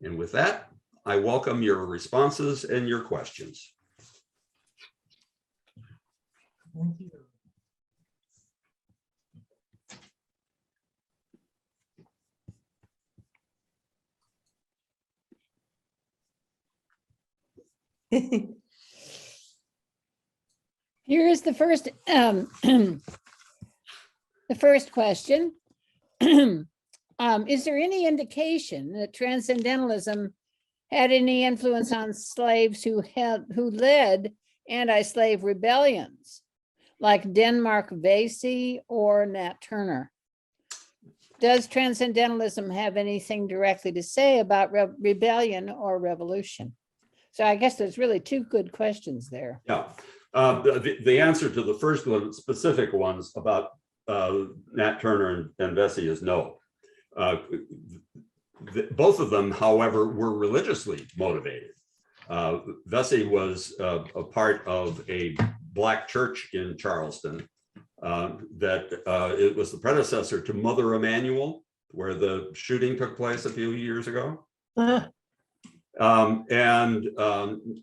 And with that, I welcome your responses and your questions. Thank you. Here is the first, the first question. Is there any indication that transcendentalism had any influence on slaves who led anti-slave rebellions, like Denmark Vesey or Nat Turner? Does transcendentalism have anything directly to say about rebellion or revolution? So I guess there's really two good questions there. Yeah, the answer to the first one, specific ones about Nat Turner and Vesey is no. Both of them, however, were religiously motivated. Vesey was a part of a Black church in Charleston that it was the predecessor to Mother Emanuel where the shooting took place a few years ago. Ah,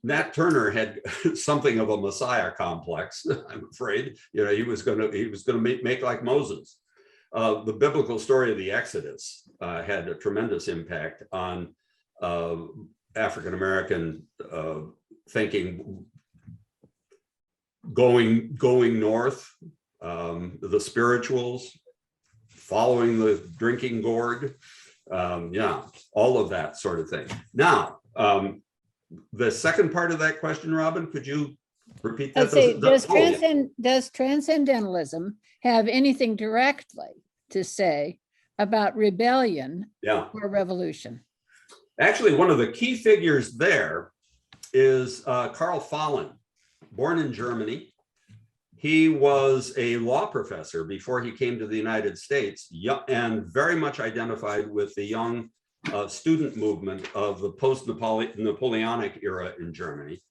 Nat Turner had something of a messiah complex, I'm afraid. You know, he was going to make like Moses. The biblical story of the Exodus had a tremendous impact on African American thinking, going north, the spirituals, following the drinking gourd, yeah, all of that sort of thing. Now, the second part of that question, Robin, could you repeat that? Let's say, Yeah. does transcendentalism have anything directly to say about rebellion Yeah. or revolution? Actually, one of the key figures there is Karl Fallen, born in Germany. He was a law professor before he came to the United States, and very much identified with the young student movement of the post-Napoleonic era in Germany.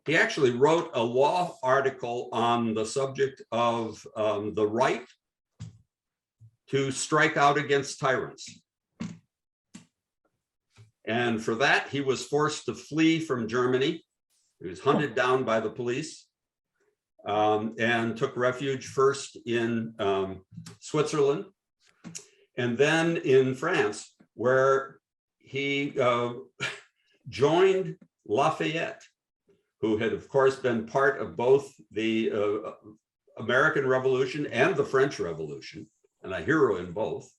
He actually wrote a law article on the subject of the right to strike out against tyrants. And for that, he was forced to flee from Germany. He was hunted down by the police and took refuge first in Switzerland and then in France, where he joined Lafayette, who had, of course, been part of both the American Revolution and the French Revolution, and a hero in both.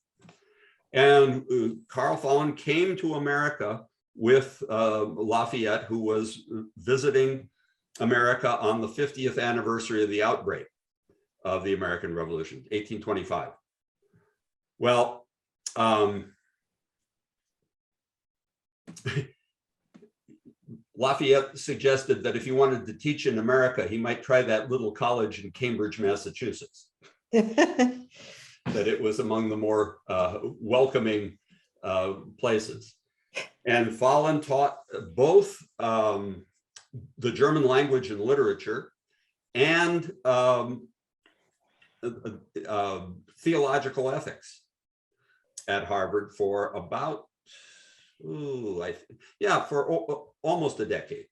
And Karl Fallen came to America with Lafayette, who was visiting America on the 50th anniversary of the outbreak of the American Revolution, 1825. Well, Lafayette suggested that if he wanted to teach in America, he might try that little college in Cambridge, Massachusetts. That it was among the more welcoming places. And Fallen taught both the German language and literature and theological ethics at Harvard for about, for almost a decade,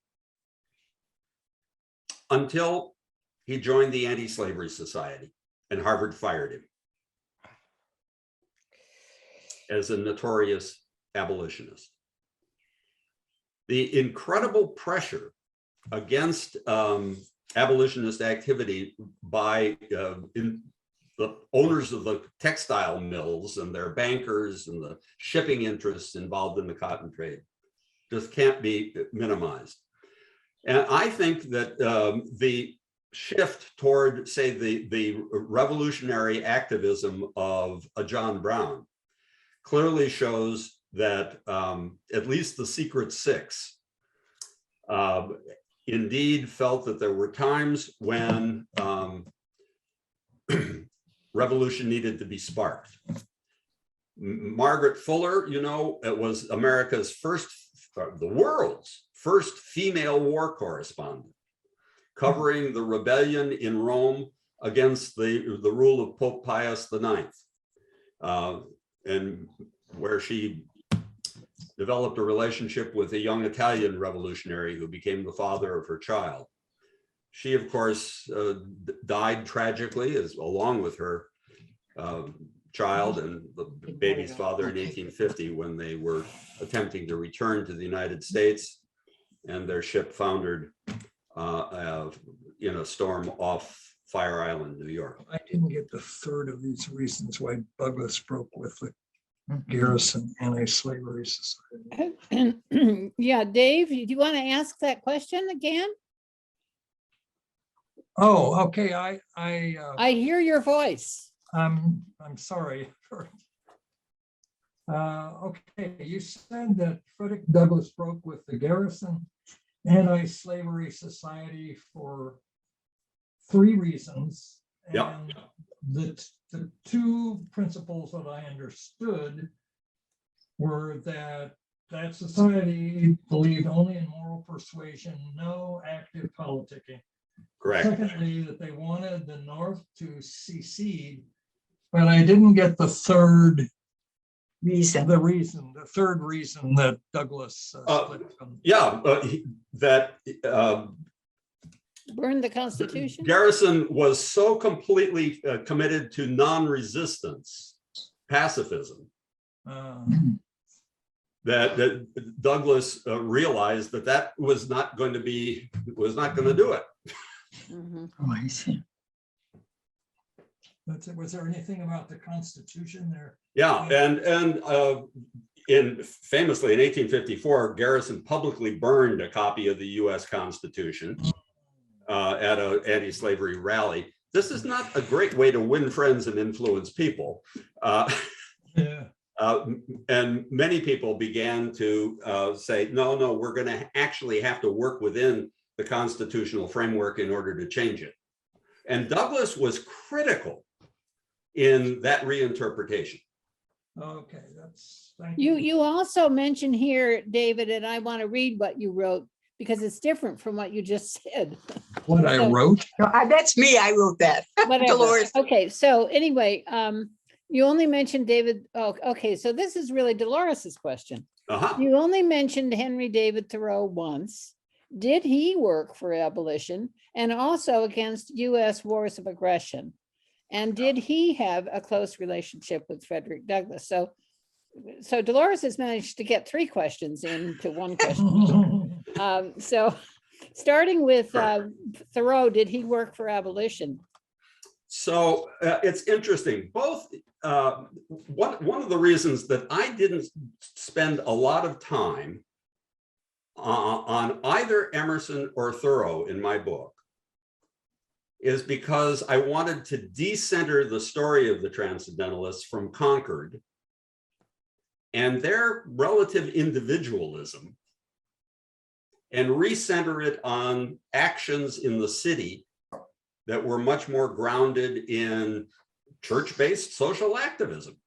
until he joined the Anti-Slavery Society and Harvard fired him as a notorious abolitionist. The incredible pressure against abolitionist activity by the owners of the textile mills and their bankers and the shipping interests involved in the cotton trade just can't be minimized. And I think that the shift toward, say, the revolutionary activism of a John Brown clearly shows that at least the Secret Six indeed felt that there were times when revolution needed to be sparked. Margaret Fuller, you know, it was America's first, the world's first female war correspondent, covering the rebellion in Rome against the rule of Pope Pius IX, and where she developed a relationship with a young Italian revolutionary who became the father of her child. She, of course, died tragically, along with her child and the baby's father in 1850, when they were attempting to return to the United States, and their ship foundered in a storm off Fire Island, New York. I didn't get the third of these reasons why Douglas broke with the Garrison Anti-Slavery Society. Yeah, Dave, do you want to ask that question again? Oh, okay. I hear your voice. I'm sorry. Okay, you said that Frederick Douglass broke with the Garrison Anti-Slavery Society for 3 reasons. Yep. And the 2 principles that I understood were that that society believed only in moral persuasion, no active politicking. Correct. Secondly, that they wanted the North to secede, but I didn't get the third reason. the third reason that Douglas split from. Burn the Constitution? Garrison was so completely committed to non-resistance, pacifism, that Douglas realized that was not going to do it. Mhm. Oh, I see. Was there anything about the Constitution there? Yeah, and famously in 1854, Garrison publicly burned a copy of the U.S. Constitution at an anti-slavery rally. This is not a great way to win friends and influence people. And many people began to say, no, we're going to actually have to work within the constitutional framework in order to change it. And Douglas was critical in that reinterpretation. Okay, that's You also mentioned here, David, and I want to read what you wrote because it's different from what you just said. what I wrote. No, that's me. I wrote that. Whatever. Dolores. Okay, so anyway, you only mentioned David. Oh, okay, so this is really Dolores's question. You only mentioned Henry David Thoreau once. Did he work for abolition and also against U.S. wars of aggression? And did he have a close relationship with Frederick Douglass? So Dolores has managed to get 3 questions into one question. So starting with Thoreau, did he work for abolition? So it's interesting. Both, one of the reasons that I didn't spend a lot of time on either Emerson or Thoreau in my book is because I wanted to decenter the story of the Transcendentalists from Concord and their relative individualism and recenter it on actions in the city that were much more grounded in church-based social activism.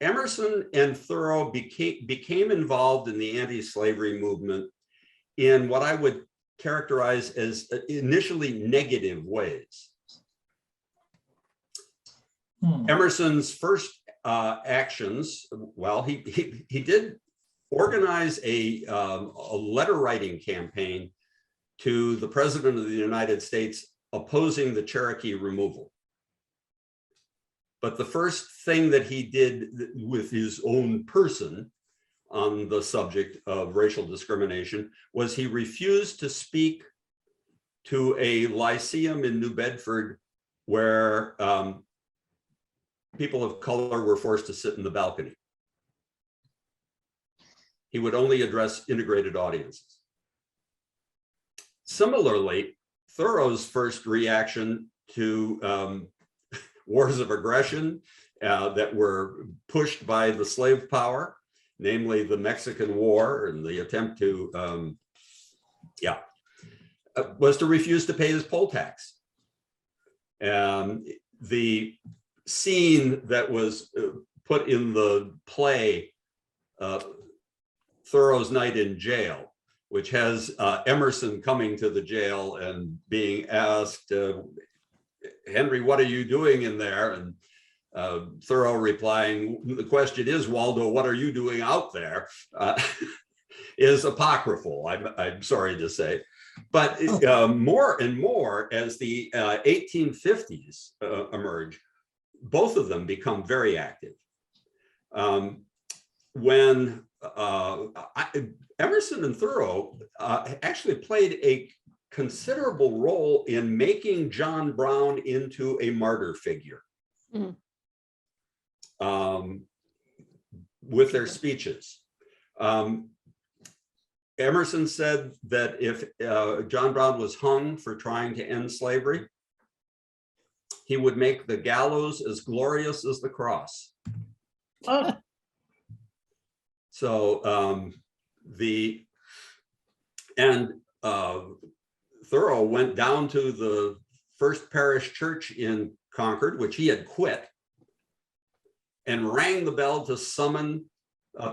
Emerson and Thoreau became involved in the anti-slavery movement in what I would characterize as initially negative ways. Emerson's first actions, well, he did organize a letter writing campaign to the President of the United States opposing the Cherokee removal. But the first thing that he did with his own person on the subject of racial discrimination was he refused to speak to a lyceum in New Bedford where people of color were forced to sit in the balcony. He would only address integrated audiences. Similarly, Thoreau's first reaction to wars of aggression that were pushed by the slave power, namely the Mexican War and the attempt to, was to refuse to pay his poll tax. The scene that was put in the play, Thoreau's Night in Jail, which has Emerson coming to the jail and being asked, Henry, what are you doing in there? And Thoreau replying, the question is, Waldo, what are you doing out there? Is apocryphal, I'm sorry to say. But more and more as the 1850s emerge, both of them become very active. When Emerson and Thoreau actually played a considerable role in making John Brown into a martyr figure with their speeches. Emerson said that if John Brown was hung for trying to end slavery, he would make the gallows as glorious as the cross. So Thoreau went down to the First Parish Church in Concord, which he had quit, and rang the bell to summon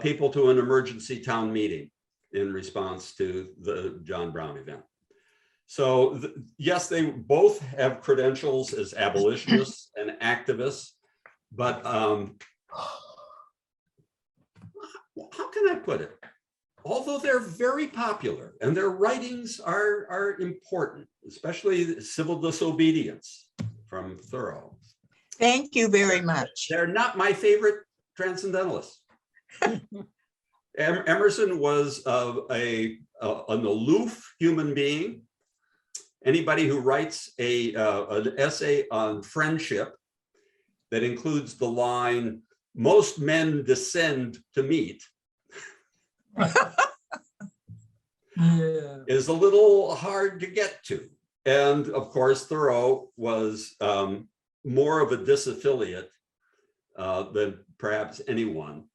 people to an emergency town meeting in response to the John Brown event. So yes, they both have credentials as abolitionists and activists, but how can I put it? Although they're very popular and their writings are important, especially Civil Disobedience from Thoreau. Thank you very much. They're not my favorite transcendentalists. Emerson was an aloof human being. Anybody who writes an essay on friendship that includes the line, "Most men descend to meet," Yeah. is a little hard to get to. And of course, Thoreau was more of a disaffiliate than perhaps anyone,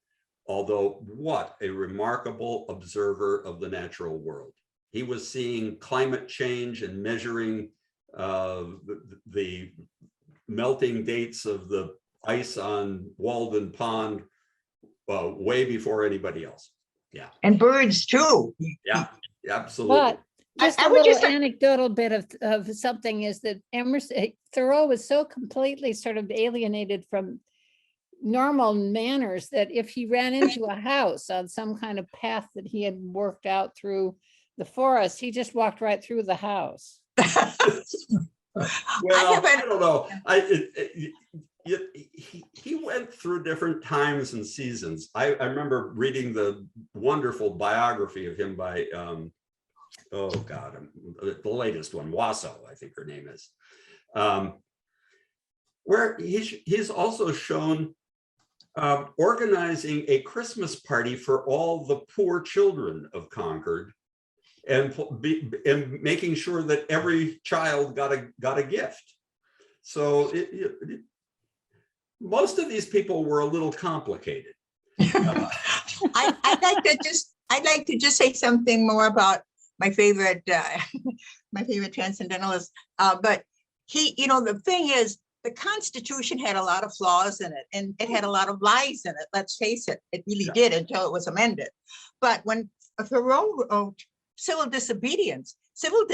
although what a remarkable observer of the natural world. He was seeing climate change and measuring the melting dates of the ice on Walden Pond way before anybody else. Yeah. And birds too. Yeah, absolutely. But just I a would little just like- anecdotal bit of something is that Thoreau was so completely sort of alienated from normal manners that if he ran into a house on some kind of path that he had worked out through the forest, he just walked right through the house. Well, I don't know. He went through different times and seasons. I remember reading the wonderful biography of him by, oh God, the latest one, Wasso, I think her name is, where he's also shown organizing a Christmas party for all the poor children of Concord, and making sure that every child got a gift. So most of these people were a little complicated. I'd like to just say something more about my favorite transcendentalist. But the thing is, the Constitution had a lot of flaws in it, and it had a lot of lies in it. Let's face it, it really did until it was amended. But when Thoreau wrote civil disobedience still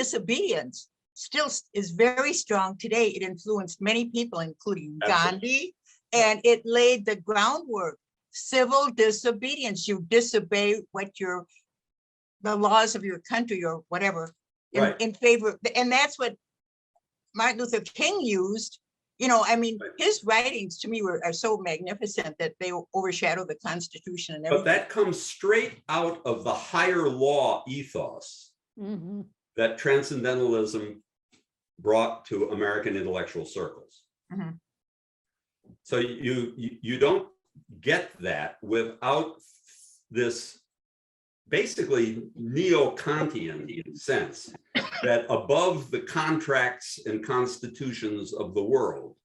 is very strong today. It influenced many people, including Gandhi, and it laid the groundwork. Civil disobedience, you disobey the laws of your country or whatever in favor, and that's what Martin Luther King used. His writings to me are so magnificent that they overshadow the Constitution and everything. But that comes straight out of the higher law ethos that transcendentalism brought to American intellectual circles. So you don't get that without this basically neo-Kantian sense that above the contracts and constitutions of the world,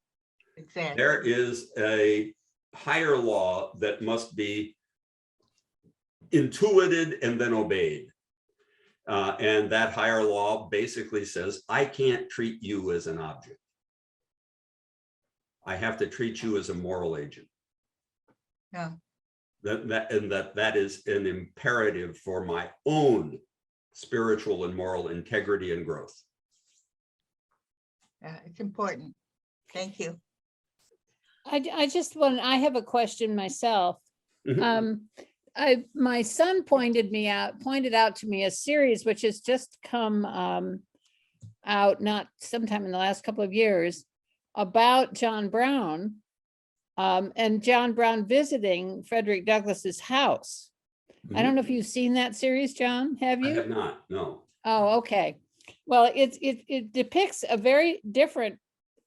there is a higher law that must be intuited and then obeyed. And that higher law basically says, I can't treat you as an object. I have to treat you as a moral agent. Yeah. That is an imperative for my own spiritual and moral integrity and growth. Yeah, it's important. Thank you. I have a question myself. My son pointed out to me a series which has just come out, not sometime in the last couple of years, about John Brown, and John Brown visiting Frederick Douglass's house. I don't know if you've seen that series, John, have you? I have not, no. Oh, okay. Well, it depicts a very different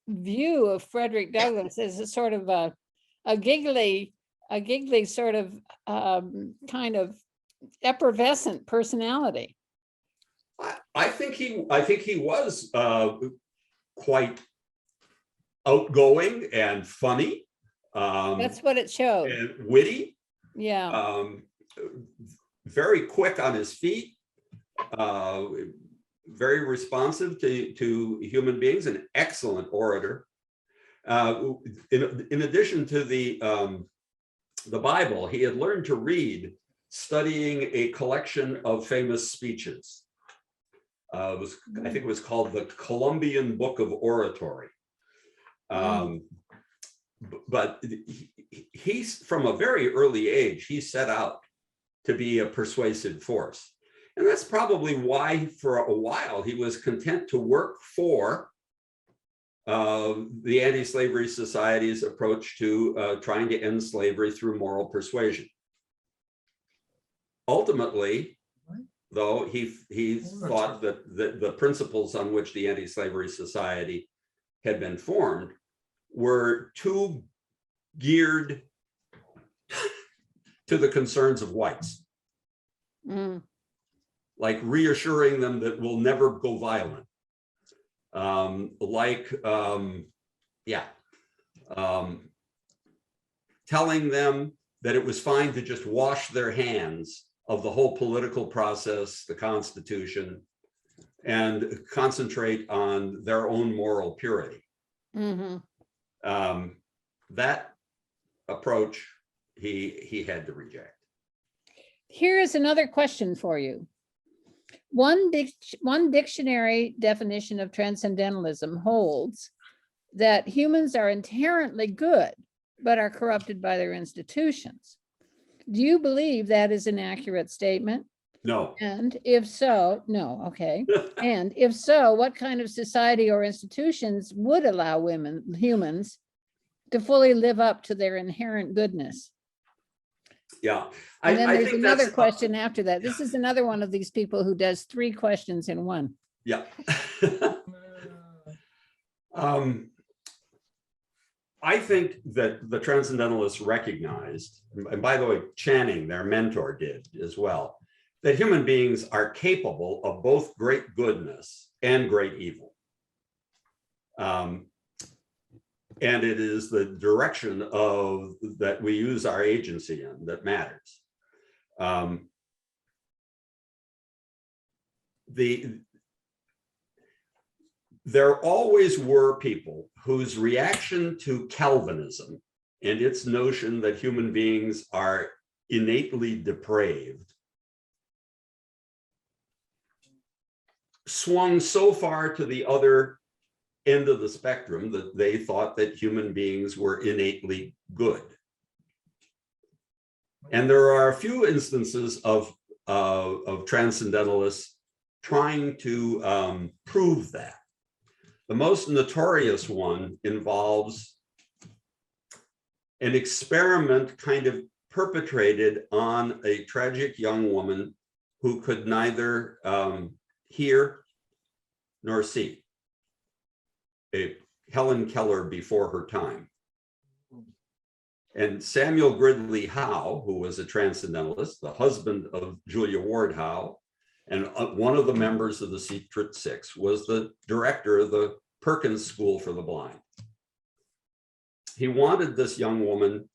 view of Frederick Douglass as a sort of a giggly sort of kind of effervescent personality. I think he was quite outgoing and funny. That's what it showed. And witty. Yeah. Very quick on his feet. Very responsive to human beings, an excellent orator. In addition to the Bible, he had learned to read, studying a collection of famous speeches. I think it was called the Columbian Book of Oratory. But he's from a very early age, he set out to be a persuasive force. And that's probably why for a while he was content to work for the Anti-Slavery Society's approach to trying to end slavery through moral persuasion. Ultimately, though, he thought that the principles on which the Anti-Slavery Society had been formed were too geared to the concerns of whites. Like reassuring them that we'll never go violent. Telling them that it was fine to just wash their hands of the whole political process, the Constitution, and concentrate on their own moral purity. That approach he had to reject. Here is another question for you. One dictionary definition of transcendentalism holds that humans are inherently good, but are corrupted by their institutions. Do you believe that is an accurate statement? No. And if so, no, okay. And if so, what kind of society or institutions would allow humans to fully live up to their inherent goodness? Yeah. And then I there's think another that's, question after that. This is another one of these people who does 3 questions in one. Yeah. I think that the Transcendentalists recognized, and by the way, Channing, their mentor, did as well, that human beings are capable of both great goodness and great evil. And it is the direction of that we use our agency in that matters. There always were people whose reaction to Calvinism and its notion that human beings are innately depraved swung so far to the other end of the spectrum that they thought that human beings were innately good. And there are a few instances of transcendentalists trying to prove that. The most notorious one involves an experiment kind of perpetrated on a tragic young woman who could neither hear nor see. A Helen Keller before her time. And Samuel Gridley Howe, who was a transcendentalist, the husband of Julia Ward Howe, and one of the members of the Secret Six, was the director of the Perkins School for the Blind. He wanted this young woman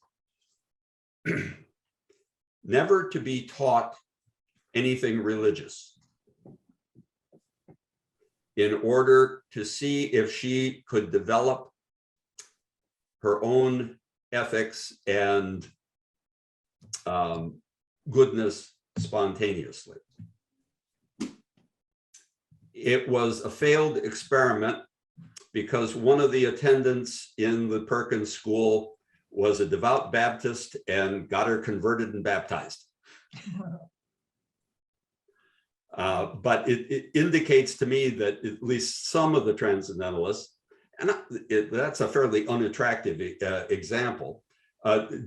never to be taught anything religious in order to see if she could develop her own ethics and goodness spontaneously. It was a failed experiment because one of the attendants in the Perkins School was a devout Baptist and got her converted and baptized. But it indicates to me that at least some of the transcendentalists, and that's a fairly unattractive example,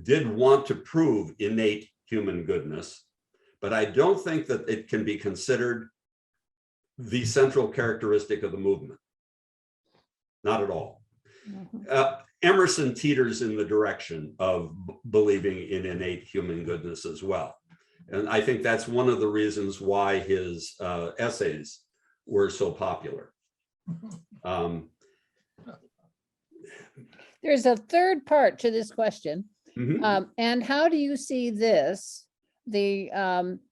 did want to prove innate human goodness, but I don't think that it can be considered the central characteristic of the movement. Not at all. Emerson teeters in the direction of believing in innate human goodness as well. And I think that's one of the reasons why his essays were so popular. There's a third part to this question. Mhm. And how do you see this, the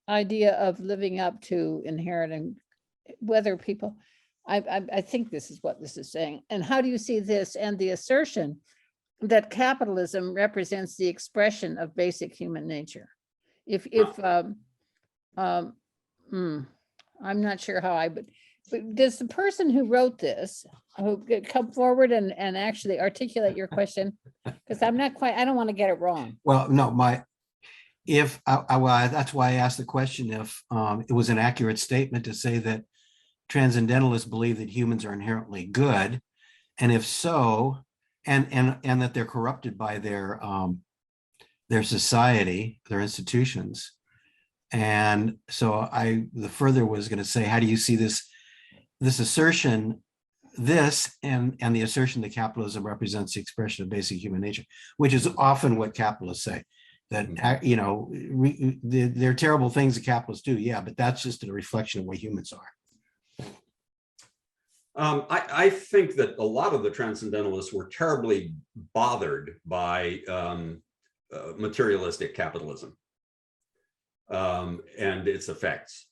idea of living up to inheriting, whether people, I think this is what this is saying. And how do you see this and the assertion that capitalism represents the expression of basic human nature? I'm not sure how but does the person who wrote this come forward and actually articulate your question? Because I'm not quite, I don't want to get it wrong. Well, no, well, that's why I asked the question if it was an accurate statement to say that transcendentalists believe that humans are inherently good, and if so, and that they're corrupted by their society, their institutions. And so the further was going to say, how do you see this assertion, and the assertion that capitalism represents the expression of basic human nature, which is often what capitalists say, that, you know, there are terrible things that capitalists do. Yeah, but that's just a reflection of what humans are. I think that a lot of the transcendentalists were terribly bothered by materialistic capitalism and its effects.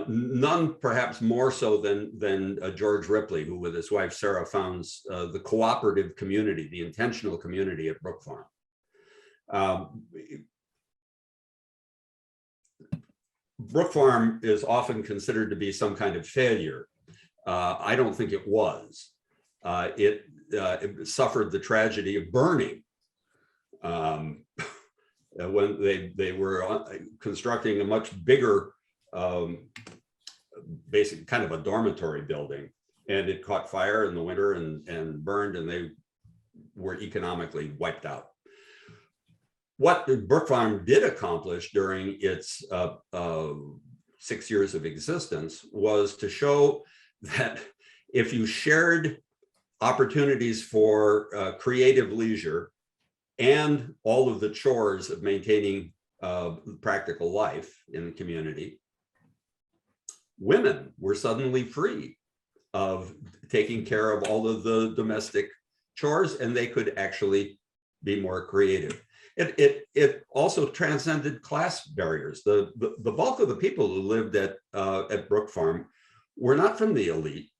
None perhaps more so than George Ripley, who with his wife Sarah founds the cooperative community, the intentional community at Brook Farm. Brook Farm is often considered to be some kind of failure. I don't think it was. It suffered the tragedy of burning when they were constructing a much bigger, basic kind of a dormitory building, and it caught fire in the winter and burned, and they were economically wiped out. What Brook Farm did accomplish during its 6 years of existence was to show that if you shared opportunities for creative leisure and all of the chores of maintaining practical life in the community, women were suddenly free of taking care of all of the domestic chores, and they could actually be more creative. It also transcended class barriers. The bulk of the people who lived at Brook Farm were not from the elite.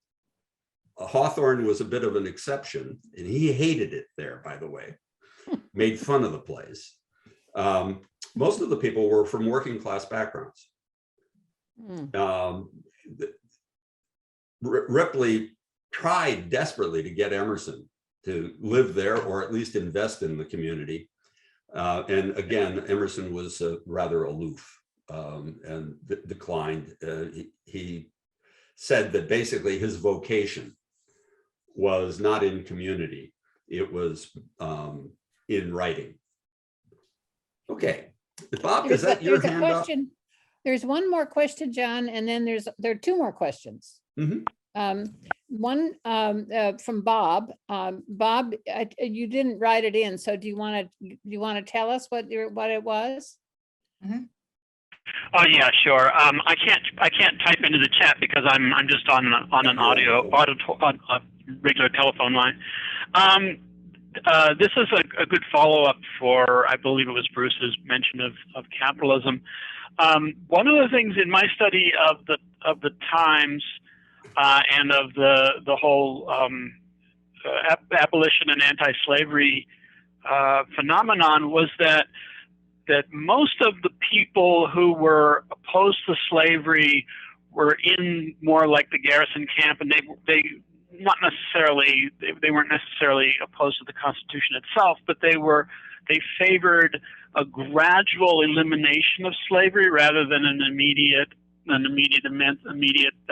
Hawthorne was a bit of an exception, and he hated it there, by the way, made fun of the place. Most of the people were from working class backgrounds. Ripley tried desperately to get Emerson to live there or at least invest in the community. And again, Emerson was rather aloof and declined. He said that basically his vocation was not in community, it was in writing. Okay, Bob, is that your hand up? There's one more question, John, and then there are two more questions. One from Bob. Bob, you didn't write it in, so do you want to tell us what it was? Oh yeah, sure. I can't type into the chat because I'm just on an on a regular telephone line. This is a good follow-up for, I believe it was Bruce's mention of capitalism. One of the things in my study of the times and of the whole abolition and anti-slavery phenomenon was that most of the people who were opposed to slavery were in more like the garrison camp, and they weren't necessarily opposed to the Constitution itself, but they favored a gradual elimination of slavery rather than an immediate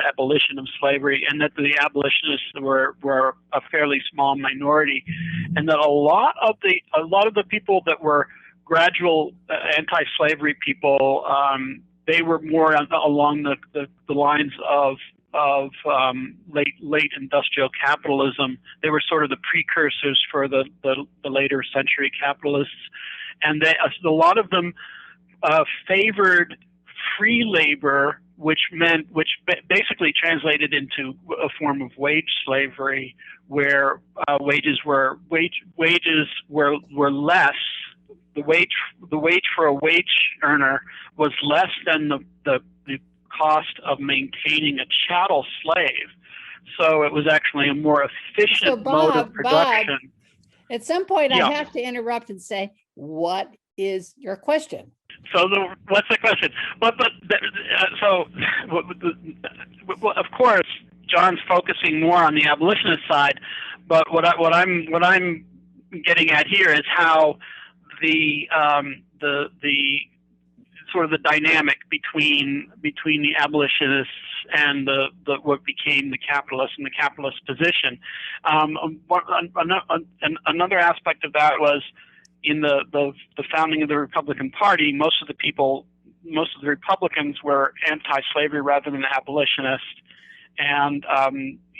abolition of slavery, and that the abolitionists were a fairly small minority, and that a lot of the people that were gradual anti-slavery people, they were more along the lines of late industrial capitalism. They were sort of the precursors for the later century capitalists, and a lot of them favored free labor, which basically translated into a form of wage slavery, where wages were less. The wage for a wage earner was less than the cost of maintaining a chattel slave. So it was actually a more efficient mode of production. Bob, at some point, yeah. I have to interrupt and say, what is your question? So what's the question? So of course, John's focusing more on the abolitionist side, but what I'm getting at here is how the sort of the dynamic between the abolitionists and the what became the capitalists and the capitalist position. Another aspect of that was in the founding of the Republican Party, most of the Republicans were anti-slavery rather than abolitionists. And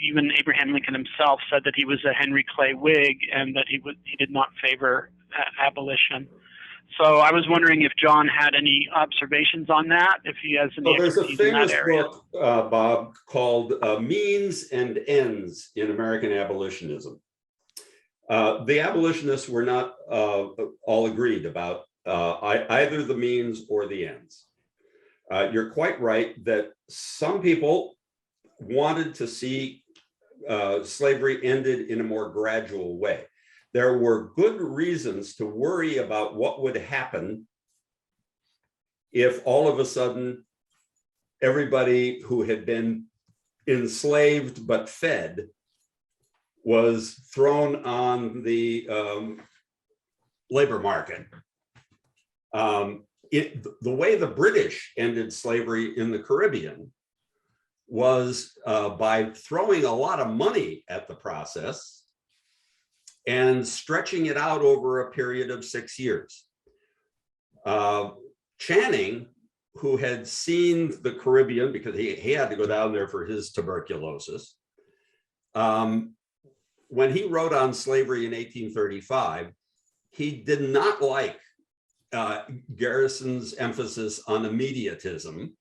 even Abraham Lincoln himself said that he was a Henry Clay Whig and that he did not favor abolition. So I was wondering if John had any observations on that, if he has any Well, there's a expertise in that famous area. book, Bob, called Means and Ends in American Abolitionism. The abolitionists were not all agreed about either the means or the ends. You're quite right that some people wanted to see slavery ended in a more gradual way. There were good reasons to worry about what would happen if all of a sudden everybody who had been enslaved but fed was thrown on the labor market. The way the British ended slavery in the Caribbean was by throwing a lot of money at the process and stretching it out over a period of 6 years. Channing, who had seen the Caribbean, because he had to go down there for his tuberculosis, when he wrote on slavery in 1835, he did not like Garrison's emphasis on immediatism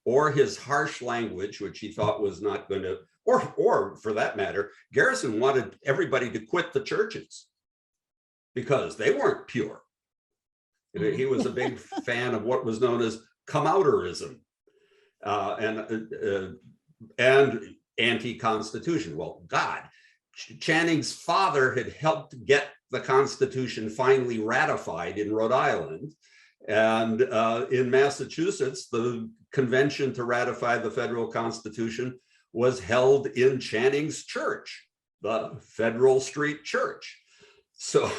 or his harsh language, which he thought was not going to, or for that matter, Garrison wanted everybody to quit the churches because they weren't pure. He was a big fan of what was known as come-outerism and anti-constitution. Well, God, Channing's father had helped get the Constitution finally ratified in Rhode Island. And in Massachusetts, the convention to ratify the federal Constitution was held in Channing's church, the Federal Street Church. So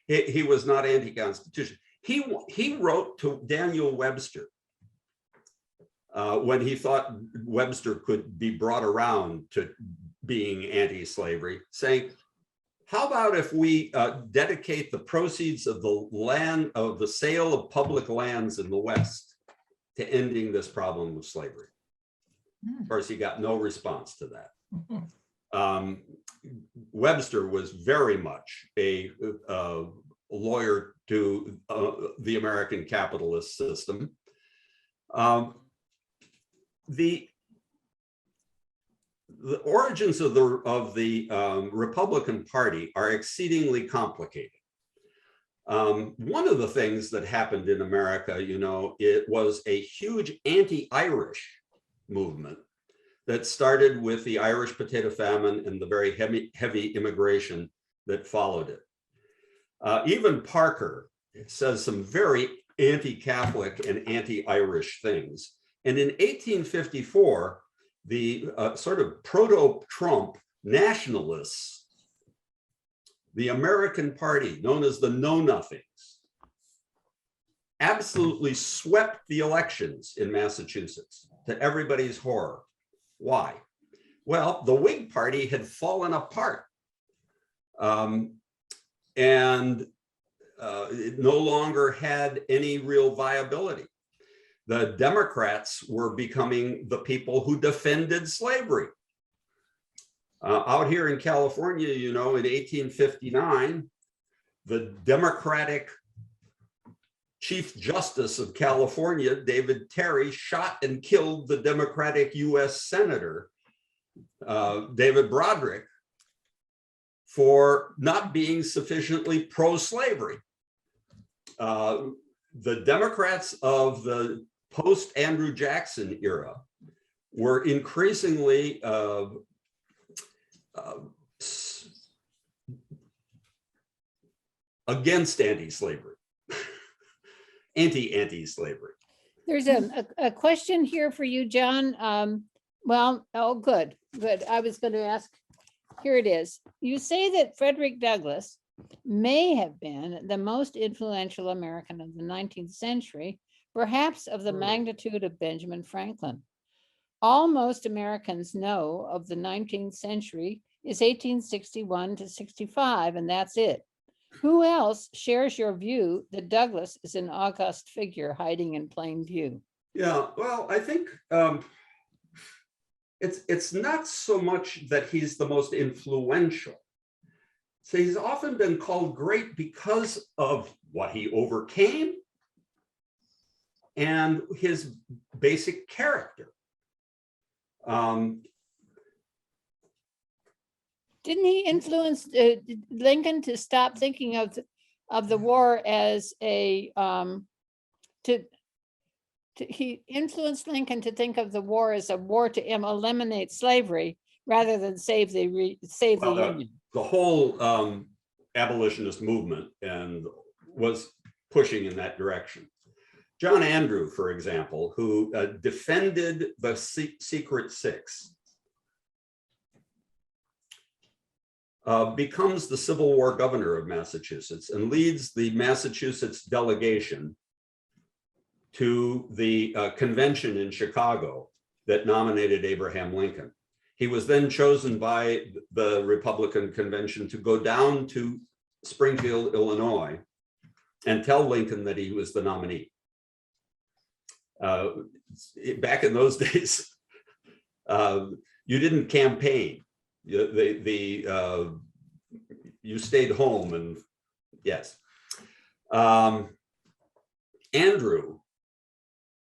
he was not anti-Constitution. He wrote to Daniel Webster when he thought Webster could be brought around to being anti-slavery, saying, how about if we dedicate the proceeds of the sale of public lands in the West to ending this problem of slavery? Of course, he got no response to that. Webster was very much a lawyer to the American capitalist system. The origins of the Republican Party are exceedingly complicated. One of the things that happened in America, it was a huge anti-Irish movement that started with the Irish potato famine and the very heavy immigration that followed it. Even Parker says some very anti-Catholic and anti-Irish things. And in 1854, the sort of proto-Trump nationalists, the American Party, known as the Know Nothings, absolutely swept the elections in Massachusetts to everybody's horror. Why? Well, the Whig Party had fallen apart and it no longer had any real viability. The Democrats were becoming the people who defended slavery. Out here in California, in 1859, the Democratic Chief Justice of California, David Terry, shot and killed the Democratic US Senator, David Broderick, for not being sufficiently pro-slavery. The Democrats of the post-Andrew Jackson era were increasingly against anti-slavery, anti-slavery. There's a question here for you, John. Good. I was going to ask, here it is. You say that Frederick Douglass may have been the most influential American of the 19th century, perhaps of the magnitude of Benjamin Franklin. All most Americans know of the 19th century is 1861 to 65, and that's it. Who else shares your view that Douglass is an august figure hiding in plain view? Yeah, well, I think it's not so much that he's the most influential. So he's often been called great because of what he overcame and his basic character. Didn't he influence Lincoln to stop thinking of the war as a he influenced Lincoln to think of the war as a war to eliminate slavery rather than save the Union? The whole abolitionist movement and was pushing in that direction. John Andrew, for example, who defended the Secret Six, becomes the Civil War governor of Massachusetts and leads the Massachusetts delegation to the convention in Chicago that nominated Abraham Lincoln. He was then chosen by the Republican convention to go down to Springfield, Illinois, and tell Lincoln that he was the nominee. Back in those days, you didn't campaign. You stayed home, and yes. Andrew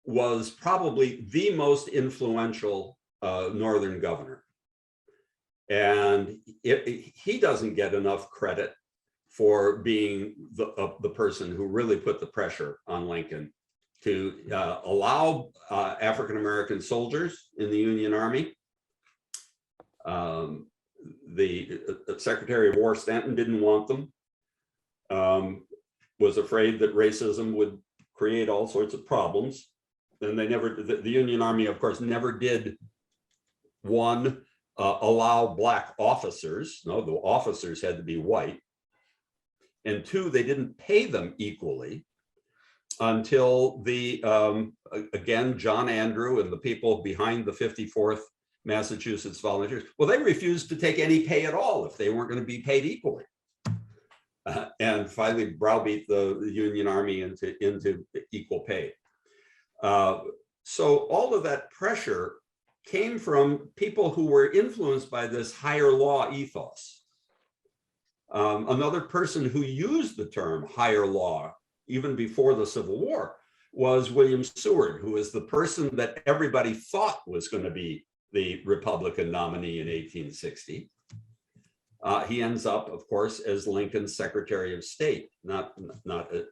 was probably the most influential Northern governor. And he doesn't get enough credit for being the person who really put the pressure on Lincoln to allow African-American soldiers in the Union Army. The Secretary of War Stanton didn't want them, was afraid that racism would create all sorts of problems. And they never, the Union Army, of course, never did, one, allow Black officers. No, the officers had to be white. And two, they didn't pay them equally until the, again, John Andrew and the people behind the 54th Massachusetts Volunteers, well, they refused to take any pay at all if they weren't going to be paid equally. And finally browbeat the Union Army into equal pay. So all of that pressure came from people who were influenced by this higher law ethos. Another person who used the term higher law even before the Civil War was William Seward, who was the person that everybody thought was going to be the Republican nominee in 1860. He ends up, of course, as Lincoln's Secretary of State, not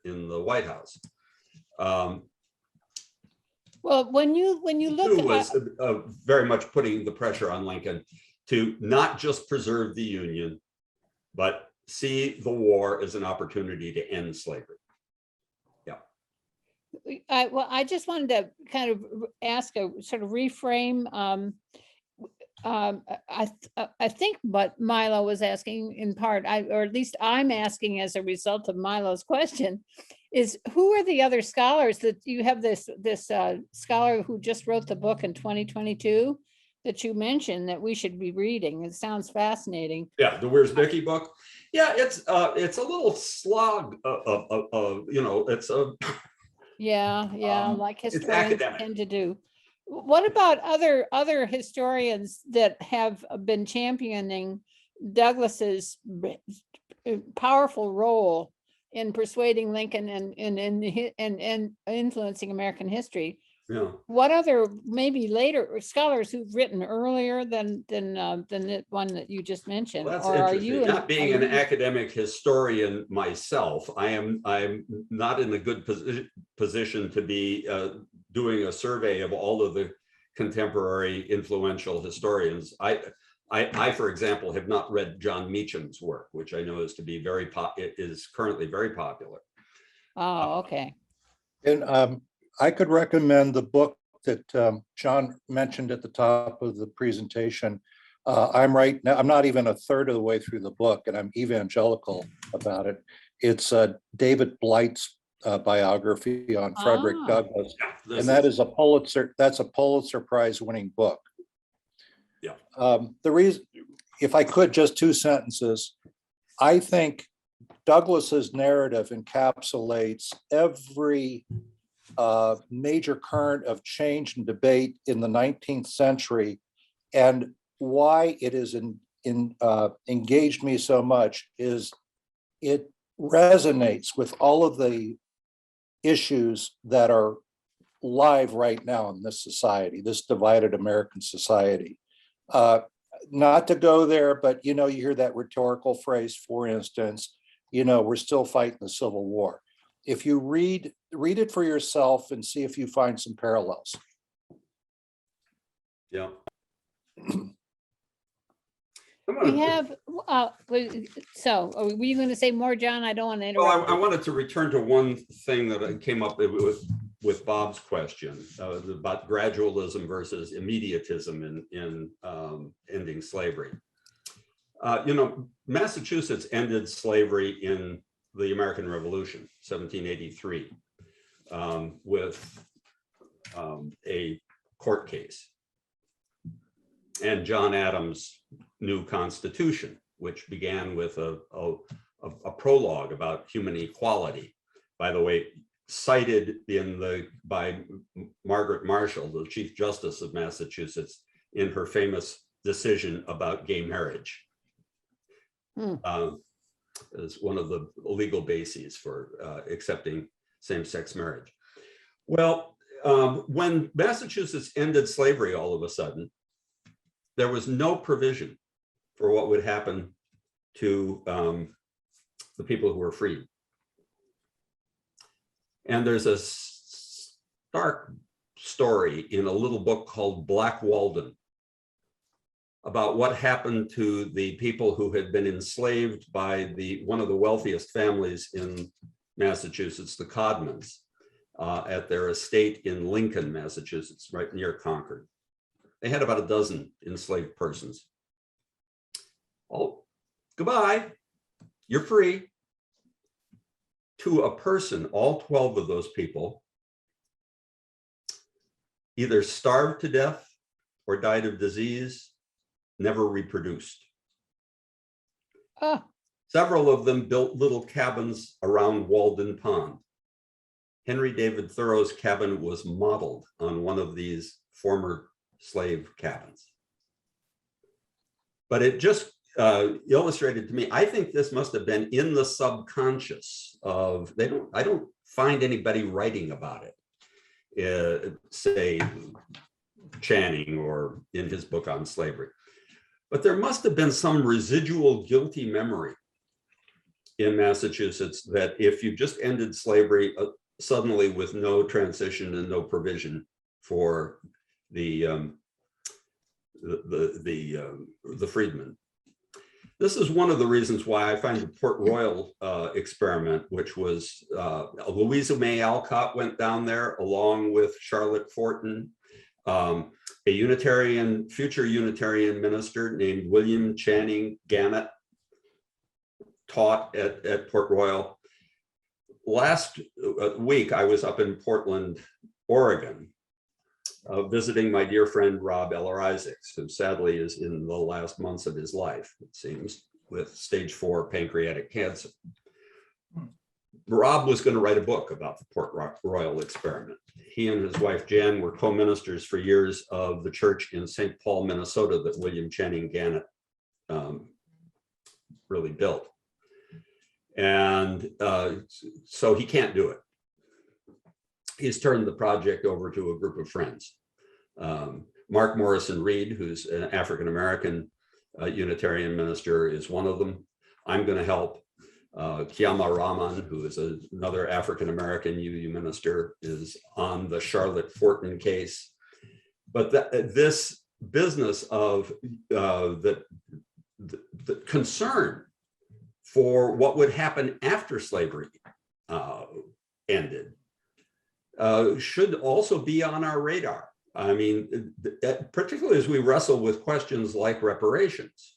in the White House. Well, when you look at was very much putting the pressure on Lincoln to not just preserve the Union, but see the war as an opportunity to end slavery. Yeah. well, I just wanted to kind of ask a sort of reframe. I think what Milo was asking in part, or at least I'm asking as a result of Milo's question, is who are the other scholars that you have this scholar who just wrote the book in 2022 that you mentioned that we should be reading? It sounds fascinating. Yeah, the Where's Bicky book. Yeah, it's a little slog. It's a like historians tend to do. What about other historians that have been championing Douglass's powerful role in persuading Lincoln and influencing American history? Yeah. What other maybe later scholars who've written earlier than the one that you just mentioned? Well, that's or interesting. Not being an academic historian myself, I'm not in a good position to be doing a survey of all of the contemporary influential historians. I, for example, have not read John Meacham's work, which I know is to be is currently very popular. Oh, okay. And I could recommend the book that John mentioned at the top of the presentation. I'm right now, I'm not even a third of the way through the book, and I'm evangelical about it. It's David Blight's biography on Frederick Ah. Douglass. This And that is a Pulitzer Prize winning book. Yeah. The reason, if I could, just 2 sentences. I think Douglas's narrative encapsulates every major current of change and debate in the 19th century, and why it is engaged me so much is it resonates with all of the issues that are live right now in this society, this divided American society. Not to go there, but you hear that rhetorical phrase, for instance, we're still fighting the Civil War. If you read it for yourself and see if you find some parallels. Yeah. We have, so are we going to say more, John? I don't want to interrupt. Well, I wanted to return to one thing that came up with Bob's question about gradualism versus immediatism in ending slavery. Massachusetts ended slavery in the American Revolution, 1783, with a court case and John Adams' new constitution, which began with a prologue about human equality. By the way, cited by Margaret Marshall, the Chief Justice of Massachusetts, in her famous decision about gay marriage. As one of the legal bases for accepting same-sex marriage. Well, when Massachusetts ended slavery, all of a sudden, there was no provision for what would happen to the people who were freed. And there's a stark story in a little book called Black Walden about what happened to the people who had been enslaved by one of the wealthiest families in Massachusetts, the Codmans, at their estate in Lincoln, Massachusetts, right near Concord. They had about a dozen enslaved persons. Oh, goodbye, you're free. To a person, all 12 of those people either starved to death or died of disease, never reproduced. Oh. Several of them built little cabins around Walden Pond. Henry David Thoreau's cabin was modeled on one of these former slave cabins. But it just illustrated to me, I think this must have been in the subconscious of, I don't find anybody writing about it, say Channing or in his book on slavery. But there must have been some residual guilty memory in Massachusetts that if you just ended slavery suddenly with no transition and no provision for the freedmen. This is one of the reasons why I find the Port Royal experiment, which was Louisa May Alcott went down there along with Charlotte Fortin, a future Unitarian minister named William Channing Gannett taught at Port Royal. Last week, I was up in Portland, Oregon, visiting my dear friend, Rob Eller Isaacs, who sadly is in the last months of his life, it seems, with stage 4 pancreatic cancer. Rob was going to write a book about the Port Royal experiment. He and his wife, Jan, were co-ministers for years of the church in St. Paul, Minnesota, that William Channing Gannett really built. And so he can't do it. He's turned the project over to a group of friends. Mark Morrison Reed, who's an African-American Unitarian minister, is one of them. I'm going to help. Kiama Rahman, who is another African-American UU minister, is on the Charlotte Fortin case. But this business of the concern for what would happen after slavery ended should also be on our radar. I mean, particularly as we wrestle with questions like reparations.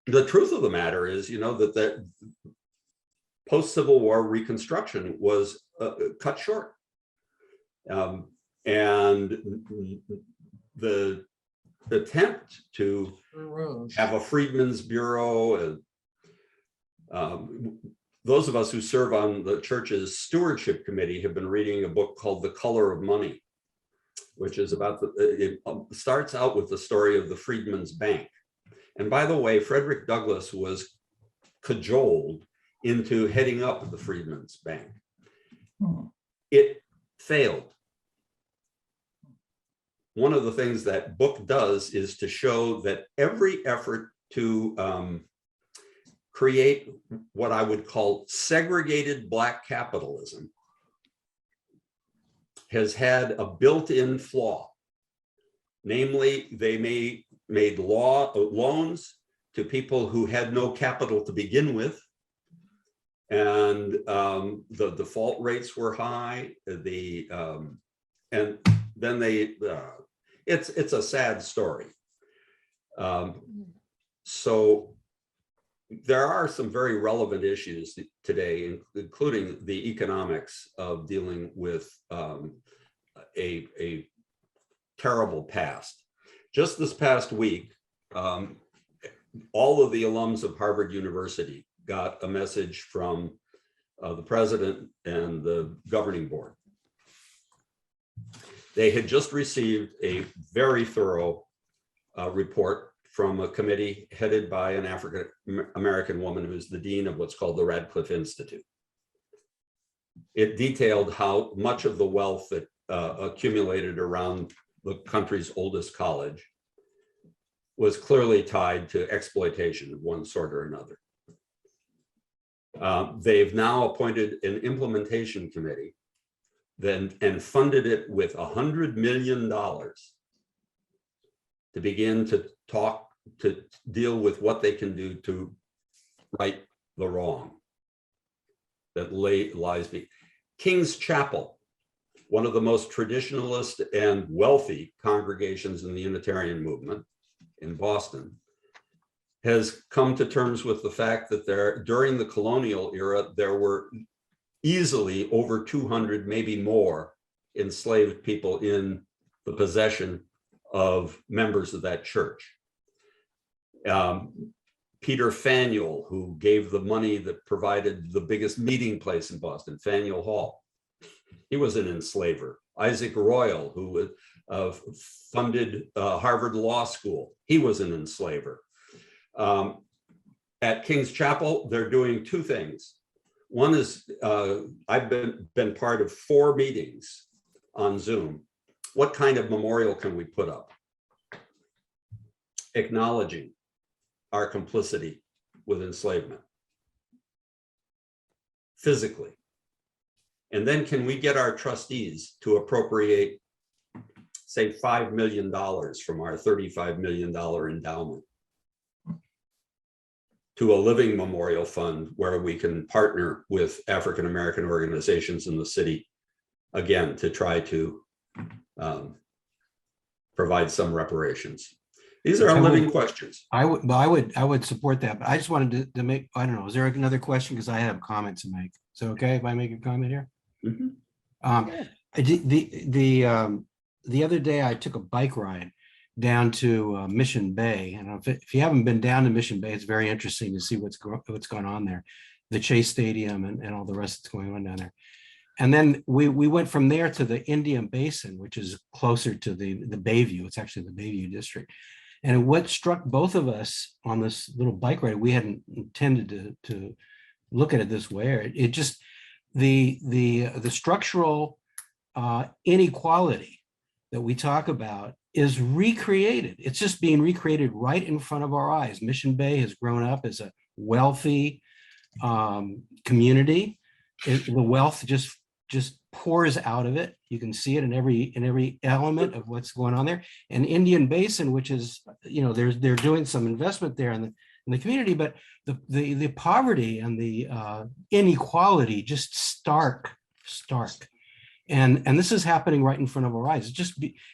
the truth of the matter is, that post-Civil War Reconstruction was cut short. And the attempt to have a Freedmen's Bureau, and those of us who serve on the church's stewardship committee have been reading a book called The Color of Money, which is about it starts out with the story of the Freedmen's Bank. And by the way, Frederick Douglass was cajoled into heading up the Freedmen's Bank. It failed. One of the things that book does is to show that every effort to create what I would call segregated Black capitalism has had a built-in flaw. Namely, they made loans to people who had no capital to begin with. And the default rates were high. And then it's a sad story. So there are some very relevant issues today, including the economics of dealing with a terrible past. Just this past week, all of the alums of Harvard University got a message from the president and the governing board. They had just received a very thorough report from a committee headed by an African American woman who's the dean of what's called the Radcliffe Institute. It detailed how much of the wealth that accumulated around the country's oldest college was clearly tied to exploitation of one sort or another. They've now appointed an implementation committee and funded it with $100 million to begin to deal with what they can do to right the wrong that lies beneath. King's Chapel, one of the most traditionalist and wealthy congregations in the Unitarian movement in Boston, has come to terms with the fact that during the colonial era, there were easily over 200, maybe more, enslaved people in the possession of members of that church. Peter Faneuil, who gave the money that provided the biggest meeting place in Boston, Faneuil Hall, he was an enslaver. Isaac Royal, who funded Harvard Law School, he was an enslaver. At King's Chapel, they're doing two things. One is, I've been part of 4 meetings on Zoom. What kind of memorial can we put up? Acknowledging our complicity with enslavement, physically. And then can we get our trustees to appropriate, say, $5 million from our $35 million endowment to a living memorial fund where we can partner with African American organizations in the city, again, to try to provide some reparations. These are living questions. I would support that, but I just wanted to make, I don't know, is there another question? Because I have comments to make. So okay if I make a comment here? The other day I took a bike ride down to Mission Bay, and if you haven't been down to Mission Bay, it's very interesting to see what's going on there, the Chase Stadium and all the rest that's going on down there. And then we went from there to the Indian Basin, which is closer to the Bayview. It's actually the Bayview district. And what struck both of us on this little bike ride, we hadn't intended to look at it this way. It just the structural inequality that we talk about is recreated. It's just being recreated right in front of our eyes. Mission Bay has grown up as a wealthy community. The wealth just pours out of it. You can see it in every element of what's going on there. And Indian Basin, which is, they're doing some investment there in the community, but the poverty and the inequality just stark. And this is happening right in front of our eyes.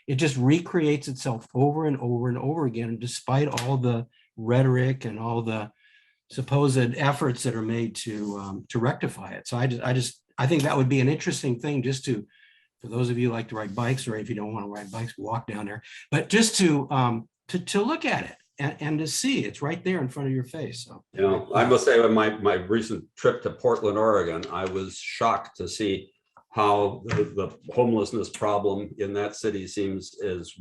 It just recreates itself over and over and over again, despite all the rhetoric and all the supposed efforts that are made to rectify it. So I think that would be an interesting thing just to, for those of you who like to ride bikes, or if you don't want to ride bikes, walk down there, but just to look at it and to see it's right there in front of your face. So, You know, I must say, on my recent trip to Portland, Oregon, I was shocked to see how the homelessness problem in that city seems as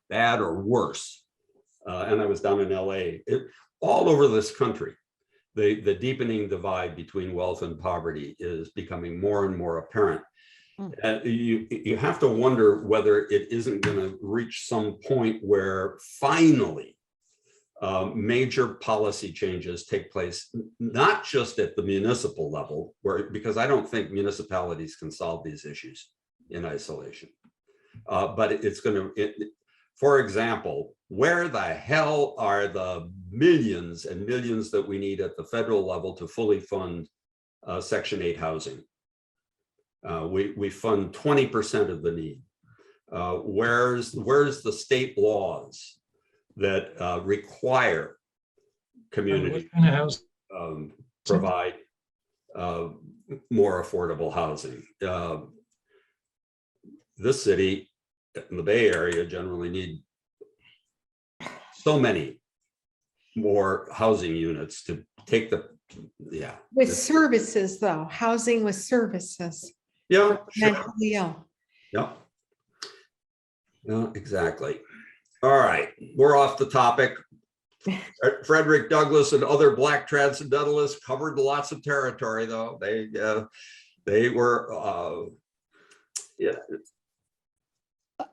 bad or worse. And I was down in LA. All over this country, the deepening divide between wealth and poverty is becoming more and more apparent. You have to wonder whether it isn't going to reach some point where finally major policy changes take place, not just at the municipal level, because I don't think municipalities can solve these issues in isolation. But it's going to, for example, where the hell are the millions and millions that we need at the federal level to fully fund Section 8 housing? We fund 20% of the need. Where's the state laws that require community provide more affordable housing? This city in the Bay Area generally need so many more housing units to take the, with services though, housing with services. Yeah, sure. Mentally ill. Yeah. No, exactly. All right, we're off the topic. Frederick Douglass and other Black Transcendentalists covered lots of territory, though. They were, yeah.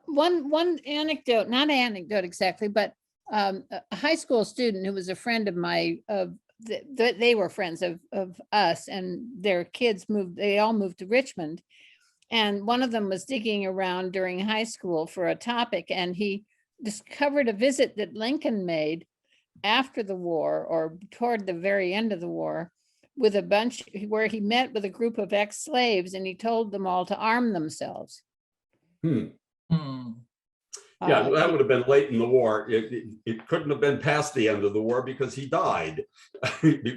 One anecdote, not anecdote exactly, but a high school student who was a friend of my, they were friends of us, and their kids moved, they all moved to Richmond. And one of them was digging around during high school for a topic, and he discovered a visit that Lincoln made after the war, or toward the very end of the war, with a bunch where he met with a group of ex-slaves, and he told them all to arm themselves. Yeah, that would have been late in the war. It couldn't have been past the end of the war because he died.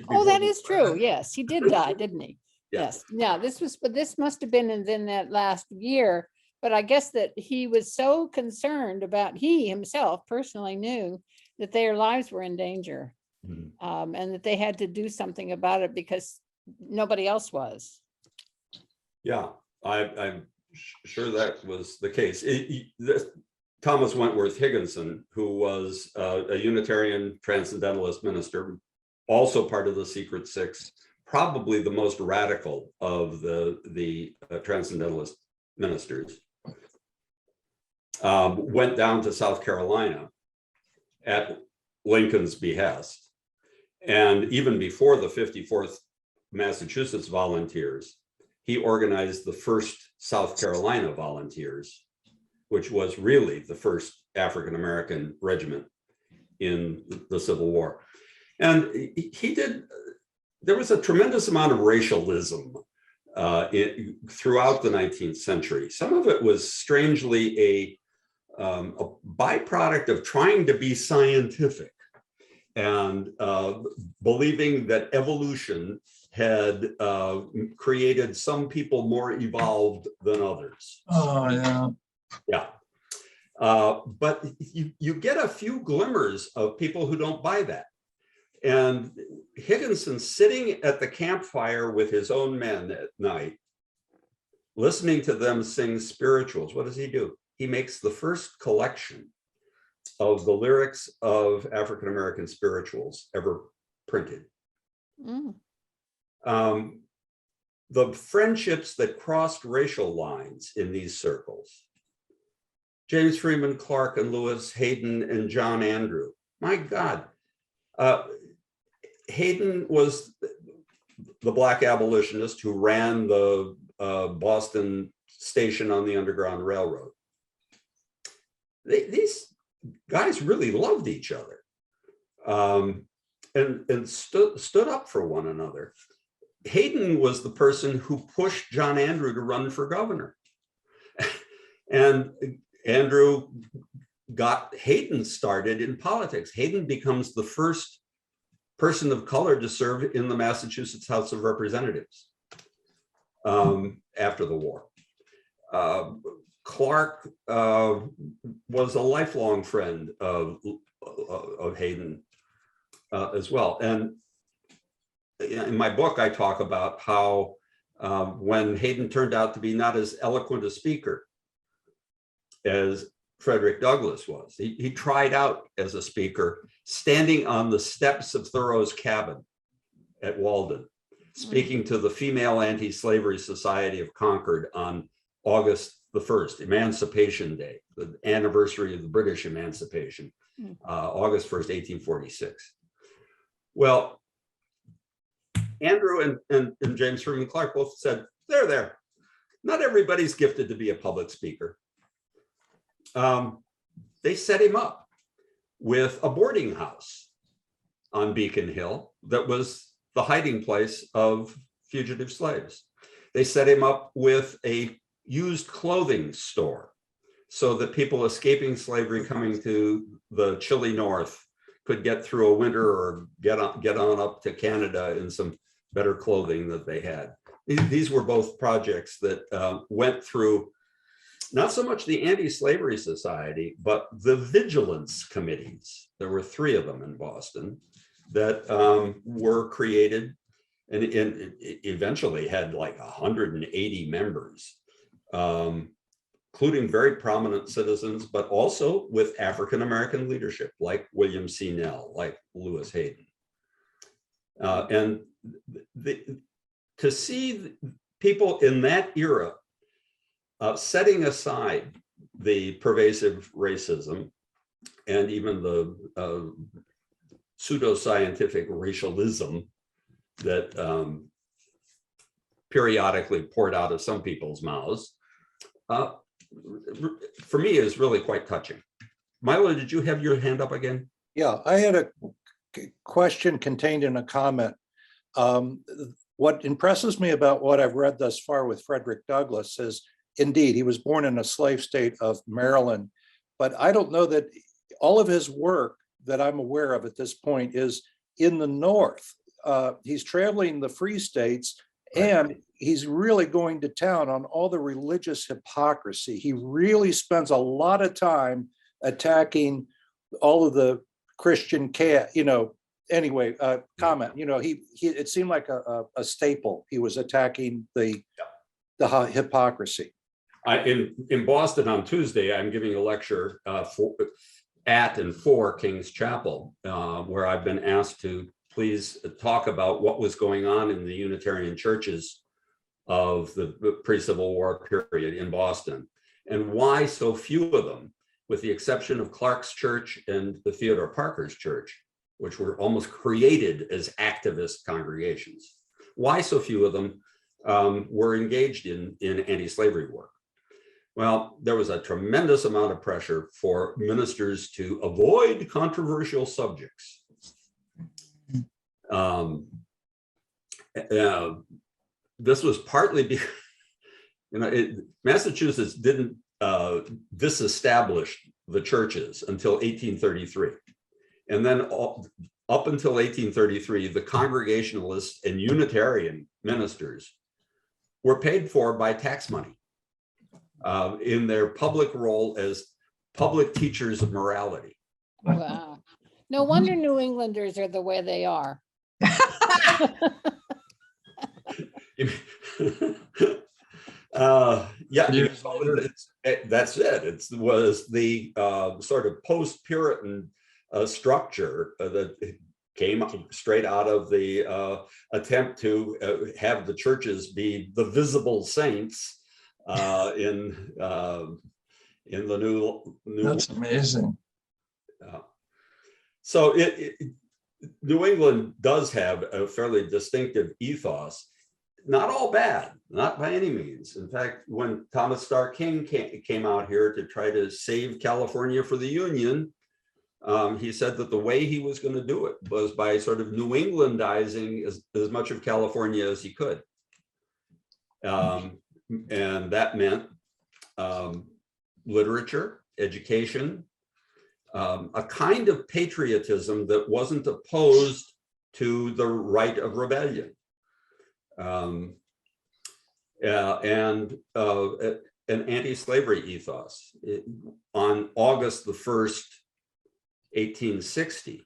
Oh, that is true. Yes, he did die, didn't he? Yeah. Yes. Yeah, this must have been in that last year. But I guess that he was so concerned about, he himself personally knew that their lives were in danger, and that they had to do something about it because nobody else was. Yeah, I'm sure that was the case. Thomas Wentworth Higginson, who was a Unitarian Transcendentalist minister, also part of the Secret Six, probably the most radical of the Transcendentalist ministers, went down to South Carolina at Lincoln's behest. And even before the 54th Massachusetts Volunteers, he organized the first South Carolina Volunteers, which was really the first African-American regiment in the Civil War. And there was a tremendous amount of racialism throughout the 19th century. Some of it was strangely a byproduct of trying to be scientific and believing that evolution had created some people more evolved than others. Oh, yeah. Yeah. But you get a few glimmers of people who don't buy that. And Higginson sitting at the campfire with his own men at night, listening to them sing spirituals. What does he do? He makes the first collection of the lyrics of African-American spirituals ever printed. The friendships that crossed racial lines in these circles. James Freeman Clarke and Lewis Hayden and John Andrew. My God. Hayden was the Black abolitionist who ran the Boston station on the Underground Railroad. These guys really loved each other and stood up for one another. Hayden was the person who pushed John Andrew to run for governor. And Andrew got Hayden started in politics. Hayden becomes the first person of color to serve in the Massachusetts House of Representatives after the war. Clark was a lifelong friend of Hayden as well. And in my book, I talk about how when Hayden turned out to be not as eloquent a speaker as Frederick Douglass was, he tried out as a speaker, standing on the steps of Thoreau's cabin at Walden, speaking to the Female Anti-Slavery Society of Concord on August the 1st, Emancipation Day, the anniversary of the British emancipation, August 1st, 1846. Well, Andrew and James Freeman Clark both said, there. Not everybody's gifted to be a public speaker. They set him up with a boarding house on Beacon Hill that was the hiding place of fugitive slaves. They set him up with a used clothing store so that people escaping slavery coming to the chilly north could get through a winter or get on up to Canada in some better clothing that they had. These were both projects that went through not so much the Anti-Slavery Society, but the vigilance committees. There were 3 of them in Boston that were created and eventually had like 180 members, including very prominent citizens, but also with African-American leadership, like William C. Nell, like Lewis Hayden. And to see people in that era setting aside the pervasive racism and even the pseudoscientific racialism that periodically poured out of some people's mouths, for me is really quite touching. Milo, did you have your hand up again? Yeah, I had a question contained in a comment. What impresses me about what I've read thus far with Frederick Douglass is, indeed, he was born in a slave state of Maryland, but I don't know that all of his work that I'm aware of at this point is in the North. He's traveling the free states, and he's really going to town on all the religious hypocrisy. He really spends a lot of time attacking all of the Christian anyway, comment, he it seemed like a staple. He was attacking the hypocrisy. In Boston on Tuesday, I'm giving a lecture at and for King's Chapel, where I've been asked to please talk about what was going on in the Unitarian churches of the pre-Civil War period in Boston, and why so few of them, with the exception of Clark's church and the Theodore Parker's church, which were almost created as activist congregations, why so few of them were engaged in anti-slavery work. Well, there was a tremendous amount of pressure for ministers to avoid controversial subjects. This was partly because, Massachusetts didn't disestablish the churches until 1833. And then up until 1833, the Congregationalist and Unitarian ministers were paid for by tax money in their public role as public teachers of morality. Wow. No wonder New Englanders are the way they are. That's it. It was the sort of post-Puritan structure that came straight out of the attempt to have the churches be the visible saints in the new. That's amazing. So New England does have a fairly distinctive ethos. Not all bad, not by any means. In fact, when Thomas Starr King came out here to try to save California for the Union, he said that the way he was going to do it was by sort of New Englandizing as much of California as he could. And that meant literature, education, a kind of patriotism that wasn't opposed to the right of rebellion. And an anti-slavery ethos. On August the 1st, 1860,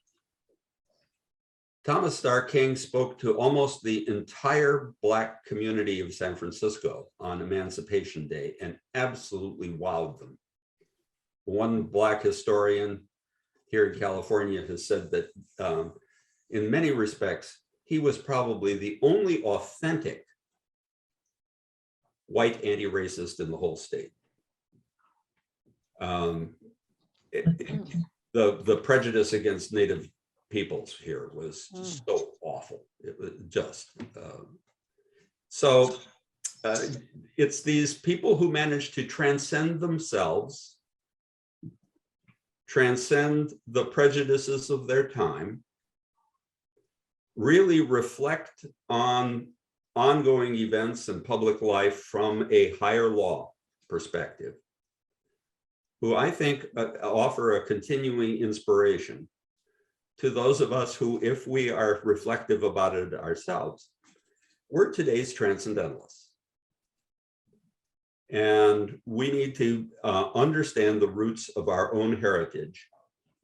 Thomas Starr King spoke to almost the entire Black community of San Francisco on Emancipation Day and absolutely wowed them. One Black historian here in California has said that in many respects, he was probably the only authentic white anti-racist in the whole state. The prejudice against Native peoples here was just so awful. It was just it's these people who managed to transcend themselves, transcend the prejudices of their time, really reflect on ongoing events and public life from a higher law perspective, who I think offer a continuing inspiration to those of us who, if we are reflective about it ourselves, we're today's transcendentalists. And we need to understand the roots of our own heritage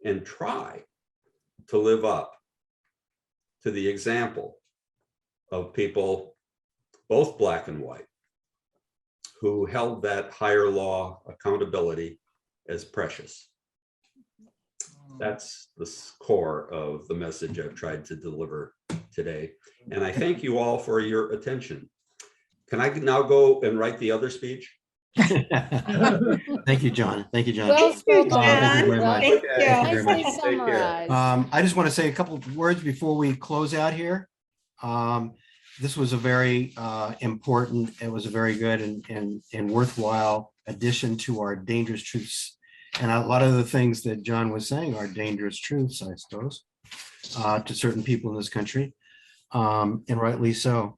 and try to live up to the example of people, both Black and white, who held that higher law accountability as precious. That's the core of the message I've tried to deliver today. And I thank you all for your attention. Can I now go and write the other speech? Thank you, John. Thank you, John. Well Thank you, spoken. Thank you very John. much. Thank you. Thank you very Nicely much. summarized. I just want to say a couple of words before we close out here. This was a very important, it was a very good and worthwhile addition to our dangerous truths. And a lot of the things that John was saying are dangerous truths, I suppose, to certain people in this country, and rightly so.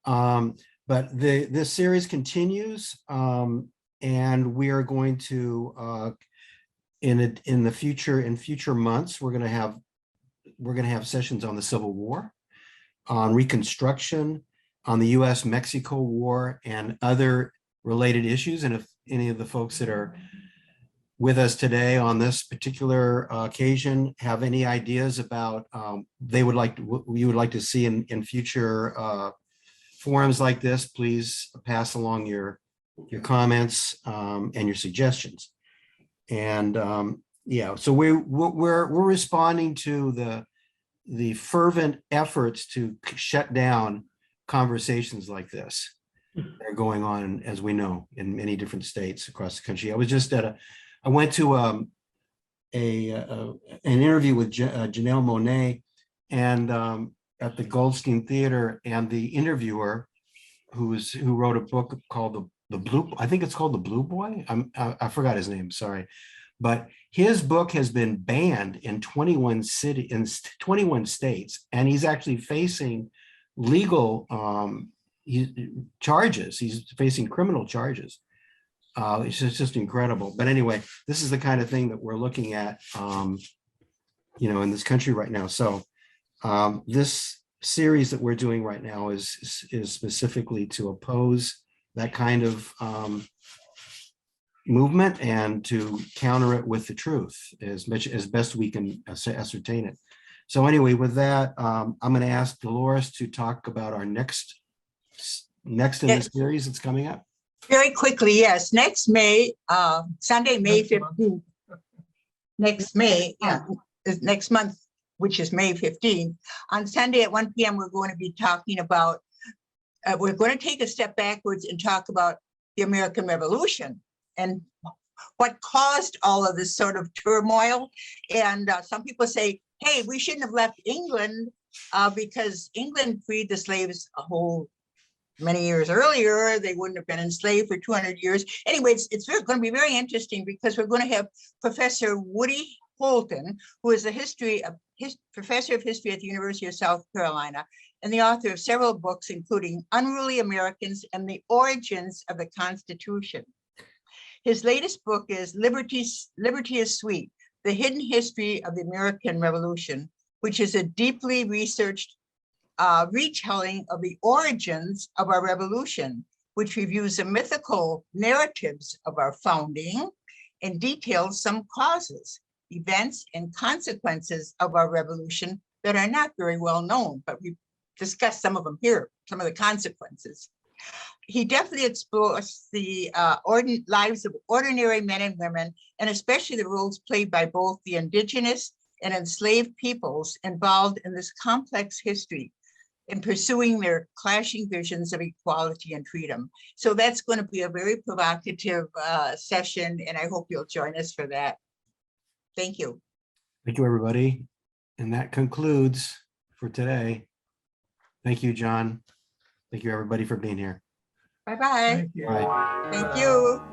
But this series continues, and we are going to, in future months, we're going to have sessions on the Civil War, on Reconstruction, on the U.S.-Mexico War, and other related issues. And if any of the folks that are with us today on this particular occasion have any ideas about you would like to see in future forums like this, please pass along your comments and your suggestions. And yeah, so we're responding to the fervent efforts to shut down conversations like this that are going on, as we know, in many different states across the country. I was just I went to an interview with Janelle Monáe and at the Goldstein Theater, and the interviewer who wrote a book called the Blue, I think it's called The Blue Boy. I forgot his name, sorry. But his book has been banned in 21 states, and he's actually facing legal charges. He's facing criminal charges. It's just incredible. But anyway, this is the kind of thing that we're looking at, in this country right now. So this series that we're doing right now is specifically to oppose that kind of movement and to counter it with the truth as best we can ascertain it. So anyway, with that, I'm going to ask Dolores to talk about our next in the series that's coming up. Very quickly, yes. Next May, Sunday, May 15th. Next month, which is May 15th. On Sunday at 1 p.m., we're going to be talking about, we're going to take a step backwards and talk about the American Revolution and what caused all of this sort of turmoil. And some people say, hey, we shouldn't have left England because England freed the slaves many years earlier. They wouldn't have been enslaved for 200 years. Anyway, it's going to be very interesting because we're going to have Professor Woody Fortin, who is professor of history at the University of South Carolina and the author of several books, including Unruly Americans and the Origins of the Constitution. His latest book is Liberty is Sweet, The Hidden History of the American Revolution, which is a deeply researched retelling of the origins of our revolution, which reviews the mythical narratives of our founding and details some causes, events, and consequences of our revolution that are not very well known, but we discussed some of them here, some of the consequences. He definitely explores the lives of ordinary men and women, and especially the roles played by both the indigenous and enslaved peoples involved in this complex history in pursuing their clashing visions of equality and freedom. So that's going to be a very provocative session, and I hope you'll join us for that. Thank you. Thank you, everybody. And that concludes for today. Thank you, John. Thank you, everybody, for being here. Bye-bye. Thank you. Bye. Thank you.